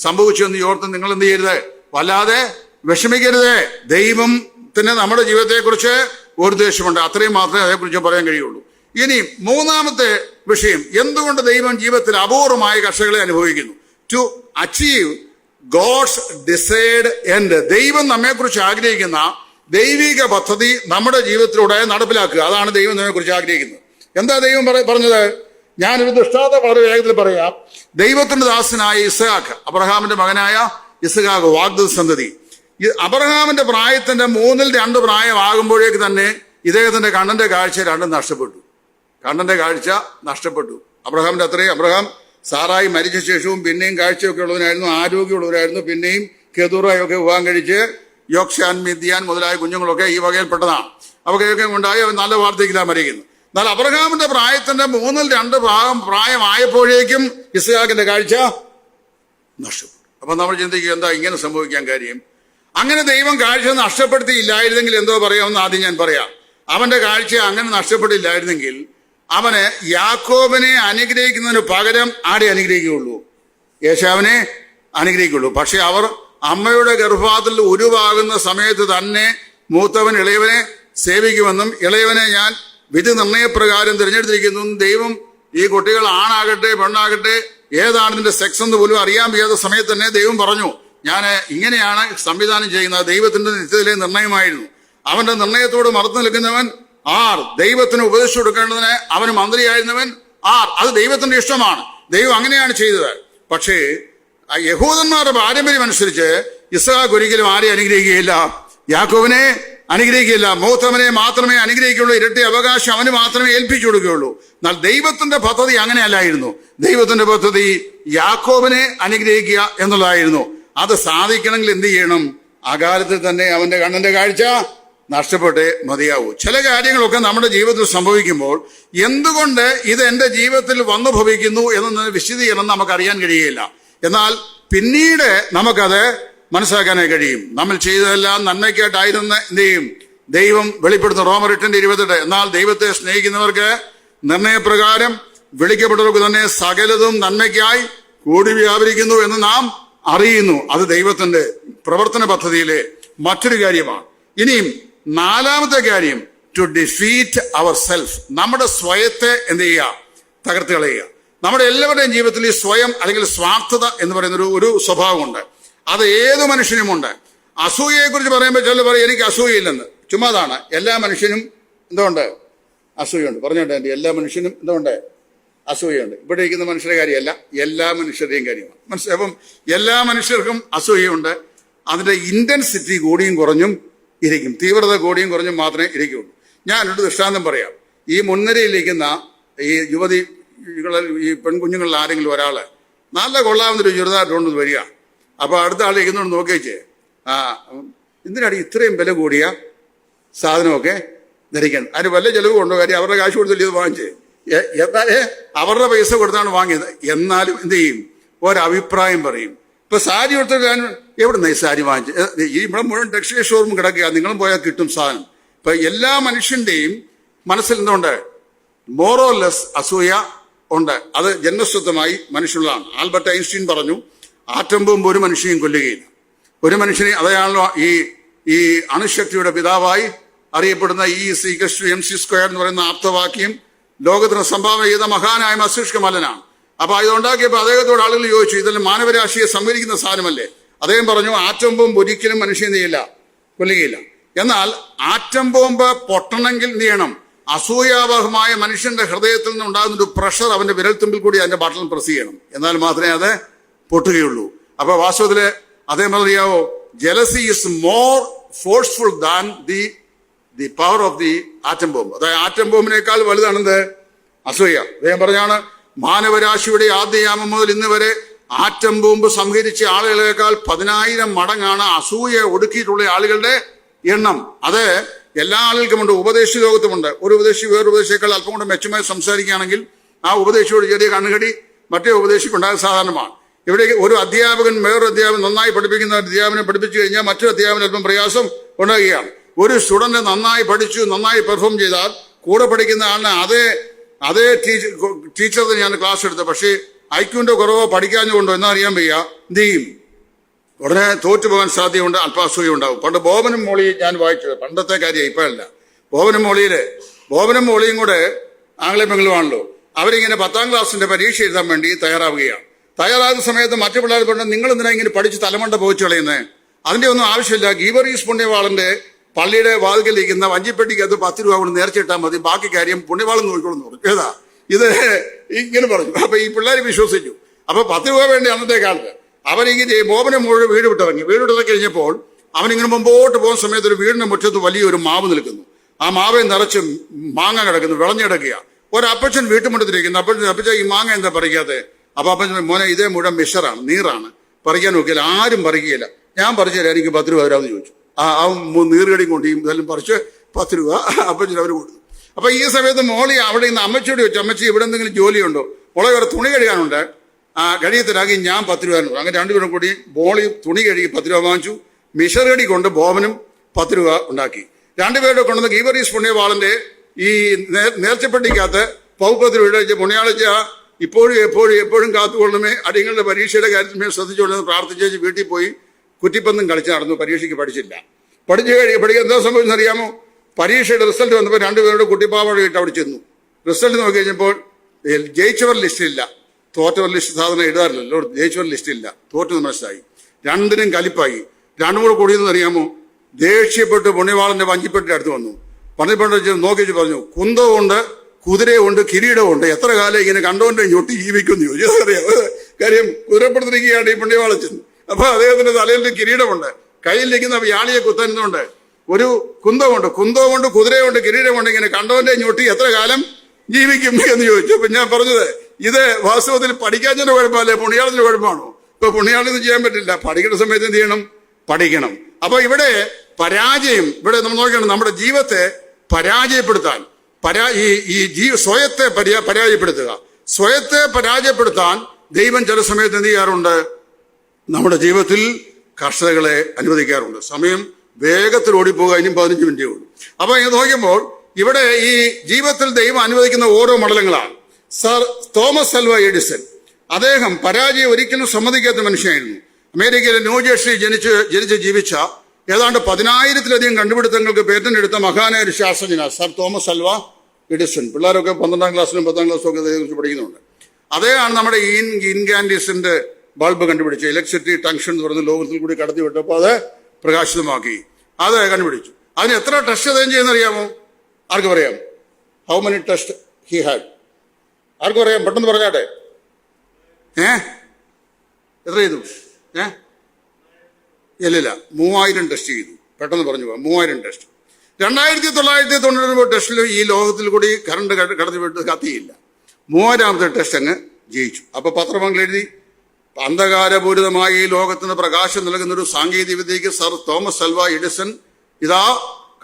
സംഭവിച്ചു എന്ന് ഓർത്ത് നിങ്ങൾ എന്ത് ചെയ്യരുത്? വല്ലാതെ വിഷമിക്കരുത്. ദൈവത്തിന് നമ്മുടെ ജീവിതത്തെക്കുറിച്ച് ഒരു ഉദ്ദേശമുണ്ട്. അത്രയും മാത്രമേ അതേക്കുറിച്ച് പറയാൻ കഴിയുള്ളൂ. ഇനി മൂന്നാമത്തെ വിഷയം, എന്തുകൊണ്ട് ദൈവം ജീവിതത്തിൽ അപൂർവമായ കഷ്ടതകളെ അനുഭവിക്കുന്നു? To achieve God's decide end. ദൈവം നമ്മെക്കുറിച്ച് ആഗ്രഹിക്കുന്ന ദൈവിക പദ്ധതി നമ്മുടെ ജീവിതത്തിലൂടെ നടപ്പിലാക്കുക. അതാണ് ദൈവം നമ്മെക്കുറിച്ച് ആഗ്രഹിക്കുന്നത്. എന്താ ദൈവം പറഞ്ഞത്? ഞാനൊരു ദൃഷ്ടാന്തം വളരെ വേഗത്തിൽ പറയാം. ദൈവത്തിന്റെ ദാസനായ ഇസ്ഹാക്ക്, അബ്രഹാമിന്റെ മകനായ ഇസ്ഹാക്ക്, വാഗ്ദത്ത സന്തതി. അബ്രഹാമിന്റെ പ്രായത്തിന്റെ 2/3 പ്രായമാകുമ്പോഴേക്ക് തന്നെ ഇദ്ദേഹത്തിന്റെ കണ്ണിന്റെ കാഴ്ച രണ്ടും നഷ്ടപ്പെട്ടു. കണ്ണിന്റെ കാഴ്ച നഷ്ടപ്പെട്ടു. അബ്രഹാമിന്റെ അത്രയും. അബ്രഹാം സാറായി മരിച്ച ശേഷവും പിന്നെയും കാഴ്ചയൊക്കെ ഉള്ളവനായിരുന്നു, ആരോഗ്യമുള്ളവരായിരുന്നു. പിന്നെയും കെതൂറയൊക്കെ വിവാഹം കഴിച്ച് യോക്സാൻ, മിദ്യാൻ മുതലായ കുഞ്ഞുങ്ങളൊക്കെ ഈ വകയിൽപ്പെട്ടതാണ്. അവയൊക്കെ ഉണ്ടായി അവർ നല്ല വാർദ്ധക്യത്തിലാണ് മരിക്കുന്നത്. എന്നാൽ അബ്രഹാമിന്റെ പ്രായത്തിന്റെ 2/3 പ്രായമായപ്പോഴേക്കും ഇസ്ഹാക്കിന്റെ കാഴ്ച നഷ്ടപ്പെട്ടു. അപ്പൊ നമ്മൾ ചിന്തിക്കുക, എന്താ ഇങ്ങനെ സംഭവിക്കാൻ കാര്യം? അങ്ങനെ ദൈവം കാഴ്ച നഷ്ടപ്പെടുത്തിയില്ലായിരുന്നെങ്കിൽ എന്തോ പറയാമെന്ന് ആദ്യം ഞാൻ പറയാം. അവന്റെ കാഴ്ച അങ്ങനെ നഷ്ടപ്പെട്ടില്ലായിരുന്നെങ്കിൽ അവന് യാക്കോബിനെ അനുഗ്രഹിക്കുന്നതിന് പകരം ആരെ അനുഗ്രഹിക്കുകയുള്ളൂ? യേശാവിനെ അനുഗ്രഹിക്കുള്ളൂ. പക്ഷെ അവർ അമ്മയുടെ ഗർഭപാത്രത്തിൽ ഉരുവാകുന്ന സമയത്ത് തന്നെ മൂത്തവൻ ഇളയവനെ സേവിക്കുമെന്നും ഇളയവനെ ഞാൻ വിധി നിർണയപ്രകാരം തിരഞ്ഞെടുത്തിരിക്കുന്നു. ദൈവം ഈ കുട്ടികൾ ആണാകട്ടെ പെണ്ണാകട്ടെ ഏതാണ് ഇതിന്റെ സെക്സ് എന്ന് പോലും അറിയാൻ വയ്യാത്ത സമയത്ത് തന്നെ ദൈവം പറഞ്ഞു, ഞാൻ ഇങ്ങനെയാണ് സംവിധാനം ചെയ്യുന്നത്. ദൈവത്തിന്റെ നിത്യത്തിലെ നിർണയമായിരുന്നു. അവന്റെ നിർണയത്തോട് മറന്നു നിൽക്കുന്നവൻ ആർ? ദൈവത്തിന് ഉപദേശിച്ചു കൊടുക്കേണ്ടതിന് അവന് മന്ത്രിയായിരുന്നവൻ ആർ? അത് ദൈവത്തിന്റെ ഇഷ്ടമാണ്. ദൈവം അങ്ങനെയാണ് ചെയ്തത്. പക്ഷേ യഹൂദന്മാരുടെ പാരമ്പര്യം അനുസരിച്ച് ഇസ്ഹാക്ക് ഒരിക്കലും ആരെ അനുഗ്രഹിക്കുകയില്ല? യാക്കോബിനെ അനുഗ്രഹിക്കുകയില്ല. മൂത്തവനെ മാത്രമേ അനുഗ്രഹിക്കുള്ളൂ. ഇരട്ടി അവകാശം അവന് മാത്രമേ ഏൽപ്പിച്ചു കൊടുക്കുകയുള്ളൂ. എന്നാൽ ദൈവത്തിന്റെ പദ്ധതി അങ്ങനെയല്ലായിരുന്നു. ദൈവത്തിന്റെ പദ്ധതി യാക്കോബിനെ അനുഗ്രഹിക്കുക എന്നുള്ളതായിരുന്നു. അത് സാധിക്കണമെങ്കിൽ എന്ത് ചെയ്യണം? അകാലത്തിൽ തന്നെ അവന്റെ കണ്ണിന്റെ കാഴ്ച നഷ്ടപ്പെട്ടേ മതിയാവൂ. ചില കാര്യങ്ങളൊക്കെ നമ്മുടെ ജീവിതത്തിൽ സംഭവിക്കുമ്പോൾ എന്തുകൊണ്ട് ഇത് എന്റെ ജീവിതത്തിൽ വന്നു ഭവിക്കുന്നു എന്ന വിശദീകരണം നമുക്കറിയാൻ കഴിയുകയില്ല. എന്നാൽ പിന്നീട് നമുക്കത് മനസ്സിലാക്കാനായി കഴിയും. നമ്മൾ ചെയ്തതെല്ലാം നന്മയ്ക്കായിട്ടായിരുന്നു എന്ത് ചെയ്യും? ദൈവം വെളിപ്പെടുത്തുന്നു. റോമർ 8:28. എന്നാൽ ദൈവത്തെ സ്നേഹിക്കുന്നവർക്ക് നിർണയപ്രകാരം വിളിക്കപ്പെട്ടവർക്ക് തന്നെ സകലതും നന്മയ്ക്കായി കൂടി വ്യാപരിക്കുന്നു എന്ന് നാം അറിയുന്നു. അത് ദൈവത്തിന്റെ പ്രവർത്തന പദ്ധതിയിലെ മറ്റൊരു കാര്യമാണ്. ഇനിയും 4ാമത്തെ കാര്യം, ടു ഡിഫീറ്റ് അവർ സെൽഫ്. നമ്മുടെ സ്വയത്തെ എന്ത് ചെയ്യുക? തകർത്ത് കളയുക. നമ്മുടെ എല്ലാവരുടെയും ജീവിതത്തിൽ ഈ സ്വയം അല്ലെങ്കിൽ സ്വാർത്ഥത എന്ന് പറയുന്ന ഒരു സ്വഭാവമുണ്ട്. അത് ഏതു മനുഷ്യനുമുണ്ട്. അസൂയയെ കുറിച്ച് പറയുമ്പോൾ ചിലർ പറയും എനിക്ക് അസൂയയില്ലെന്ന്. ചുമ്മാതാണ്. എല്ലാ മനുഷ്യനും എന്തുകൊണ്ട്? അസൂയുണ്ട്. പറഞ്ഞോട്ടെ, എൻ്റെ എല്ലാ മനുഷ്യനും എന്തുകൊണ്ട്? അസൂയുണ്ട്. ഇവിടെ ഇരിക്കുന്ന മനുഷ്യരുടെ കാര്യമല്ല, എല്ലാ മനുഷ്യരുടെയും കാര്യമാണ്. മനസ്സിലായി? അപ്പം എല്ലാ മനുഷ്യർക്കും അസൂയയുണ്ട്. അതിന്റെ ഇന്റൻസിറ്റി കൂടിയും കുറഞ്ഞും ഇരിക്കും. തീവ്രത കൂടിയും കുറഞ്ഞും മാത്രമേ ഇരിക്കുകയുള്ളൂ. ഞാനൊരു ദൃഷ്ടാന്തം പറയാം. ഈ മുൻനിരയിലിരിക്കുന്ന ഈ ഈ പെൺകുഞ്ഞുങ്ങളിൽ ആരെങ്കിലും ഒരാള് നല്ല കൊള്ളാവുന്നൊരു ചെറുതായിട്ടുണ്ടെന്ന് വരിക. അപ്പൊ അടുത്ത ആൾ ഇരിക്കുന്നോണ്ട് നോക്കിച്ചേ, എന്തിനാണ് ഇത്രയും വില കൂടിയ സാധനമൊക്കെ ധരിക്കണം? അതിന് വല്ല ചെലവ് കൊണ്ടോ? കാര്യം അവരുടെ കാശ് കൊടുത്തില്ല ഇത് വാങ്ങിച്ചേ. എന്നാലേ അവരുടെ പൈസ കൊടുത്താണ് വാങ്ങിയത്. എന്നാലും എന്ത് ചെയ്യും? ഒരഭിപ്രായം പറയും. ഇപ്പൊ സാരി കൊടുത്തിട്ട് ഞാൻ എവിടുന്ന ഈ സാരി വാങ്ങിച്ചത്? ഇവിടെ മുഴുവൻ ടെക്സ്റ്റൈൽ ഷോറൂം കിടക്കുക, നിങ്ങളും പോയാൽ കിട്ടും സാധനം. ഇപ്പൊ എല്ലാ മനുഷ്യന്റെയും മനസ്സിൽ എന്തുകൊണ്ട്? മോറോലെസ് അസൂയ ഉണ്ട്. അത് ജന്മസ്വത്വമായി മനുഷ്യനുള്ളതാണ്. ആൽബർട്ട് ഐൻസ്റ്റീൻ പറഞ്ഞു, ആറ്റം ബോംബ് ഒരു മനുഷ്യനെയും കൊല്ലുകയില്ല. ഒരു മനുഷ്യനെ, അതാണല്ലോ ഈ അണുശക്തിയുടെ പിതാവായി അറിയപ്പെടുന്ന E=mc² എന്ന് പറയുന്ന ആപ്തവാക്യം ലോകത്തിന് സംഭാവന ചെയ്ത മഹാനായ മസ്തിഷ്ക മല്ലനാണ്. അപ്പൊ ഇതുണ്ടാക്കിയപ്പോൾ അദ്ദേഹത്തോട് ആളുകൾ ചോദിച്ചു, ഇതെല്ലാം മാനവരാശിയെ സംവരിക്കുന്ന സാധനമല്ലേ? അദ്ദേഹം പറഞ്ഞു, ആറ്റം ബോംബ് ഒരിക്കലും മനുഷ്യൻ ചെയ്യില്ല, കൊല്ലുകയില്ല. എന്നാൽ ആറ്റം ബോംബ് പൊട്ടണമെങ്കിൽ എന്ത് ചെയ്യണം? അസൂയാവഹമായ മനുഷ്യന്റെ ഹൃദയത്തിൽ നിന്ന് ഉണ്ടാകുന്ന ഒരു പ്രഷർ അവന്റെ വിരൽത്തുമ്പിൽ കൂടി അതിന്റെ ബട്ടൺ പ്രസ് ചെയ്യണം. എന്നാൽ മാത്രമേ അത് പൊട്ടുകയുള്ളൂ. അപ്പൊ വാസ്തവത്തില് അദ്ദേഹം അറിയാവോ, jealousy is more forceful than the power of the atom bomb. അതായത് ആറ്റം ബോംബിനേക്കാൾ വലുതാണെന്ത്? അസൂയ. അദ്ദേഹം പറഞ്ഞാണ്, മാനവരാശിയുടെ ആദ്യയാമം മുതൽ ഇന്ന് വരെ ആറ്റം ബോംബ് സംഹരിച്ച ആളുകളേക്കാൾ 10,000 മടങ്ങാണ് അസൂയ ഒടുക്കിയിട്ടുള്ള ആളുകളുടെ എണ്ണം. അത് എല്ലാ ആളുകൾക്കുമുണ്ട്. ഉപദേശ ലോകത്തുമുണ്ട്. ഒരു ഉപദേശി വേറൊരു ഉപദേശിയേക്കാൾ അല്പം കൂടെ മെച്ചമായി സംസാരിക്കുകയാണെങ്കിൽ ആ ഉപദേശിയോട് ചെറിയ കണ്ണുകടി മറ്റേ ഉപദേശിക്കുണ്ടാകുക സാധാരണമാണ്. ഇവിടെ ഒരു അധ്യാപകൻ വേറൊരു അധ്യാപകൻ നന്നായി പഠിപ്പിക്കുന്ന അധ്യാപകനെ പഠിപ്പിച്ചു കഴിഞ്ഞാൽ മറ്റൊരു അധ്യാപകൻ അല്പം പ്രയാസം ഉണ്ടാകുകയാണ്. ഒരു സ്റ്റുഡന്റ് നന്നായി പഠിച്ചു നന്നായി പെർഫോം ചെയ്താൽ കൂടെ പഠിക്കുന്ന ആളിന് അതേ ടീച്ചർ തന്നെയാണ് ക്ലാസ് എടുത്തത്. പക്ഷേ ഐക്യുവിന്റെ കുറവോ പഠിക്കാഞ്ഞുകൊണ്ടോ എന്നാ അറിയാൻ വയ്യ, എന്ത് ചെയ്യും? ഉടനെ തോറ്റുപോകാൻ സാധ്യതയുണ്ട്, അല്പാസൂയ ഉണ്ടാവും. പണ്ട് ബോബനും മോളിയും ഞാൻ വായിച്ചത്, പണ്ടത്തെ കാര്യം ഇപ്പോഴല്ല. ബോബനും മോളിയും കൂടെ ആംഗ്ലം പെങ്ങളുമാണല്ലോ. അവരിങ്ങനെ 10ാം ക്ലാസ്സിന്റെ പരീക്ഷ എഴുതാൻ വേണ്ടി തയ്യാറാവുകയാണ്. തയ്യാറാകുന്ന സമയത്ത് മറ്റു പിള്ളേർ പറഞ്ഞു, നിങ്ങൾ എന്തിനാ ഇങ്ങനെ പഠിച്ച് തലമണ്ട പോയിച്ചു കളയുന്നത്? അതിന്റെ ഒന്നും ആവശ്യമില്ല. ഗീവറീസ് പുണ്യവാളന്റെ പള്ളിയുടെ വാതിക്കലിരിക്കുന്ന വഞ്ചിപ്പെട്ടിക്കകത്ത് 10 രൂപ കൊണ്ട് നേർച്ചിട്ടാൽ മതി, ബാക്കി കാര്യം പുണ്യവാളൻ നോക്കിക്കോളെന്ന് പറഞ്ഞു. ഏതാ ഇത്? ഇങ്ങനെ പറഞ്ഞു. അപ്പൊ ഈ പിള്ളേർ വിശ്വസിച്ചു. അപ്പൊ 10 രൂപ വേണ്ടി അന്നത്തെ കാലത്ത് അവരിങ്ങനെ ബോബനെ മുഴുവൻ വീട് വിട്ടിറങ്ങി കഴിഞ്ഞപ്പോൾ അവനിങ്ങനെ മുമ്പോട്ട് പോകുന്ന സമയത്ത് ഒരു വീടിന്റെ മുറ്റത്ത് വലിയൊരു മാവ് നിൽക്കുന്നു. ആ മാവെ നിറച്ച് മാങ്ങ കിടക്കുന്നു, വിളഞ്ഞെടുക്കുക. ഒരപ്പച്ചൻ വീട്ടുമുറ്റത്തിരിക്കുന്നു. അപ്പച്ച ഈ മാങ്ങ എന്താ പറിക്കാതെ? അപ്പൊ അപ്പച്ചൻ, മോനെ ഇതേ മുഴുവൻ മിഷറാണ്, നീറാണ്, പറിക്കാൻ നോക്കിയാൽ ആരും പറിക്കുകയില്ല, ഞാൻ പറിച്ചില്ല, എനിക്ക് 10 രൂപ തരാമെന്ന് ചോദിച്ചു. ആ നീറുകടിയും കൊണ്ട് ഇതെല്ലാം പറിച്ച് 10 രൂപ അപ്പച്ചൻ അവർ കൊടുത്തു. അപ്പൊ ഈ സമയത്ത് മോളി അവിടെ നിന്ന് അമ്മച്ചിയോട് ചോദിച്ചു, അമ്മച്ചി ഇവിടെ എന്തെങ്കിലും ജോലിയുണ്ടോ? മോളെ വേറെ തുണി കഴുകാനുണ്ട്, കഴിയത്തിലാക്കി ഞാൻ 10 രൂപ. അങ്ങനെ രണ്ടുപേരും കൂടി മോളി തുണി കഴുകി 10 രൂപ വാങ്ങിച്ചു. മിഷറടി കൊണ്ട് ബോബനും 10 രൂപ ഉണ്ടാക്കി. രണ്ടുപേരുടെ കൊണ്ടുവന്ന് ഗീവറീസ് പുണ്യവാളന്റെ ഈ നേർച്ചപ്പെട്ടിക്കകത്ത് പൗപ്പത്തിൽ വീഴ പുണ്യാളിച്ച എപ്പോഴും കാത്തുകൊള്ളണമേ, അടിയങ്ങളുടെ പരീക്ഷയുടെ കാര്യത്തിൽ ശ്രദ്ധിച്ചുകൊണ്ടെന്ന് പ്രാർത്ഥിച്ചേച്ച് വീട്ടിൽ പോയി കുറ്റിപ്പന്തും കളിച്ച് നടന്നു. പരീക്ഷയ്ക്ക് പഠിച്ചില്ല. പഠിക്കാൻ എന്താ സംഭവിച്ചെന്നറിയാമോ? പരീക്ഷയുടെ റിസൾട്ട് വന്നപ്പോൾ രണ്ടുപേരുടെ കുട്ടിപ്പാവട ഇട്ട് അവിടെ ചെന്നു. റിസൾട്ട് നോക്കി കഴിഞ്ഞപ്പോൾ ജയിച്ചവർ ലിസ്റ്റില്ല, തോറ്റവർ ലിസ്റ്റ് സാധനം എഴുതാറില്ലല്ലോ, ജയിച്ചവർ ലിസ്റ്റില്ല, തോറ്റെന്ന് മനസ്സിലായി. രണ്ടിനും കലിപ്പായി. രണ്ടും കൂടെ കൂടിയെന്ന് അറിയാമോ? ദേഷ്യപ്പെട്ട് പുണ്യവാളന്റെ വഞ്ചിപ്പെട്ടിന്റെ അടുത്ത് വന്നു. പണിപ്പെട്ട് നോക്കിച്ച് പറഞ്ഞു, കുന്തമുണ്ട്, കുതിരയുണ്ട്, കിരീടമുണ്ട്, എത്ര കാലം ഇങ്ങനെ കണ്ടോണ്ട് ഞൊട്ടി ജീവിക്കുമെന്ന് ചോദിച്ചു. അറിയാം, കാര്യം കുതിരപ്പെടുത്തിരിക്കുകയാണ് ഈ പുണ്യവാളച്ചൻ. അപ്പൊ അദ്ദേഹത്തിന്റെ തലയിൽ കിരീടമുണ്ട്, കയ്യിലിരിക്കുന്ന വ്യാളിയെ കുത്തുന്നുണ്ട്, ഒരു കുന്തമുണ്ട്, കുതിരയുണ്ട്, കിരീടമുണ്ട്, ഇങ്ങനെ കണ്ടോന്റെ ഞൊട്ടി എത്ര കാലം ജീവിക്കും എന്ന് ചോദിച്ചു. അപ്പൊ ഞാൻ പറഞ്ഞത്, ഇത് വാസ്തവത്തിൽ പഠിക്കാഞ്ഞതിന്റെ കുഴപ്പമല്ലേ, പുണ്യാളത്തിന്റെ കുഴപ്പമാണോ? ഇപ്പൊ പുണ്യാളിന്ന് ചെയ്യാൻ പറ്റില്ല. പഠിക്കേണ്ട സമയത്ത് എന്ത് ചെയ്യണം? പഠിക്കണം. അപ്പൊ ഇവിടെ പരാജയം, ഇവിടെ നമ്മൾ നോക്കണം, നമ്മുടെ ജീവിതത്തെ പരാജയപ്പെടുത്താൻ സ്വയത്തെ പരാജയപ്പെടുത്തുക. സ്വയത്തെ പരാജയപ്പെടുത്താൻ ദൈവം ചില സമയത്ത് എന്ത് ചെയ്യാറുണ്ട്? നമ്മുടെ ജീവിതത്തിൽ കർഷകളെ അനുവദിക്കാറുണ്ട്. സമയം വേഗത്തിൽ ഓടിപ്പോകുക, ഇനിയും 15 മിനിറ്റേ ഉള്ളൂ. അപ്പൊ ഇത് നോക്കുമ്പോൾ ഇവിടെ ഈ ജീവിതത്തിൽ ദൈവം അനുവദിക്കുന്ന ഓരോ മണ്ഡലങ്ങളാണ്. സർ തോമസ് ആൽവ എഡിസൺ, അദ്ദേഹം പരാജയം ഒരിക്കലും സമ്മതിക്കാത്ത മനുഷ്യനായിരുന്നു. അമേരിക്കയിലെ ന്യൂജേഴ്സിയിൽ ജനിച്ച് ജീവിച്ച ഏതാണ്ട് 10,000-ലധികം കണ്ടുപിടുത്തങ്ങൾക്ക് പേറ്റന്റ് എടുത്ത മഹാനായ ഒരു ശാസ്ത്രജ്ഞനാണ് സർ തോമസ് ആൽവ എഡിസൺ. പിള്ളേരൊക്കെ 12ാം ക്ലാസ്സിലും 10ാം ക്ലാസ്സിലും ഒക്കെ അതേക്കുറിച്ച് പഠിക്കുന്നുണ്ട്. അദ്ദേഹമാണ് നമ്മുടെ ഇൻകാൻഡീസിന്റെ ബൾബ് കണ്ടുപിടിച്ചു. ഇലക്ട്രിസിറ്റി ടങ്ഷൻ എന്ന് പറയുന്ന ലോകത്തിൽ കൂടി കടത്തി വിട്ടപ്പോൾ അത് പ്രകാശിതമാക്കി. അത് കണ്ടുപിടിച്ചു. അതിന് എത്ര ടെസ്റ്റ് അദ്ദേഹം ചെയ്യുന്നറിയാമോ? ആർക്ക് പറയാം? How many test he had? ആർക്ക് പറയാം? പെട്ടെന്ന് പറഞ്ഞാട്ടെ. എത്ര ചെയ്തു? ഇല്ലില്ല, 3000 ടെസ്റ്റ് ചെയ്തു. പെട്ടെന്ന് പറഞ്ഞു പോവാം, 3000 ടെസ്റ്റ്. 2999 ടെസ്റ്റിൽ ഈ ലോകത്തിൽ കൂടി കറണ്ട് കടത്തിവിട്ട് കത്തിയില്ല. 3000ാമത്തെ ടെസ്റ്റ് അങ്ങ് ജയിച്ചു. അപ്പൊ പത്രമംഗൾ എഴുതി, അന്ധകാരപൂരിതമായ ഈ ലോകത്തിന് പ്രകാശം നൽകുന്ന ഒരു സാങ്കേതിക വിദ്യക്ക് സർ തോമസ് ആൽവ എഡിസൺ ഇതാ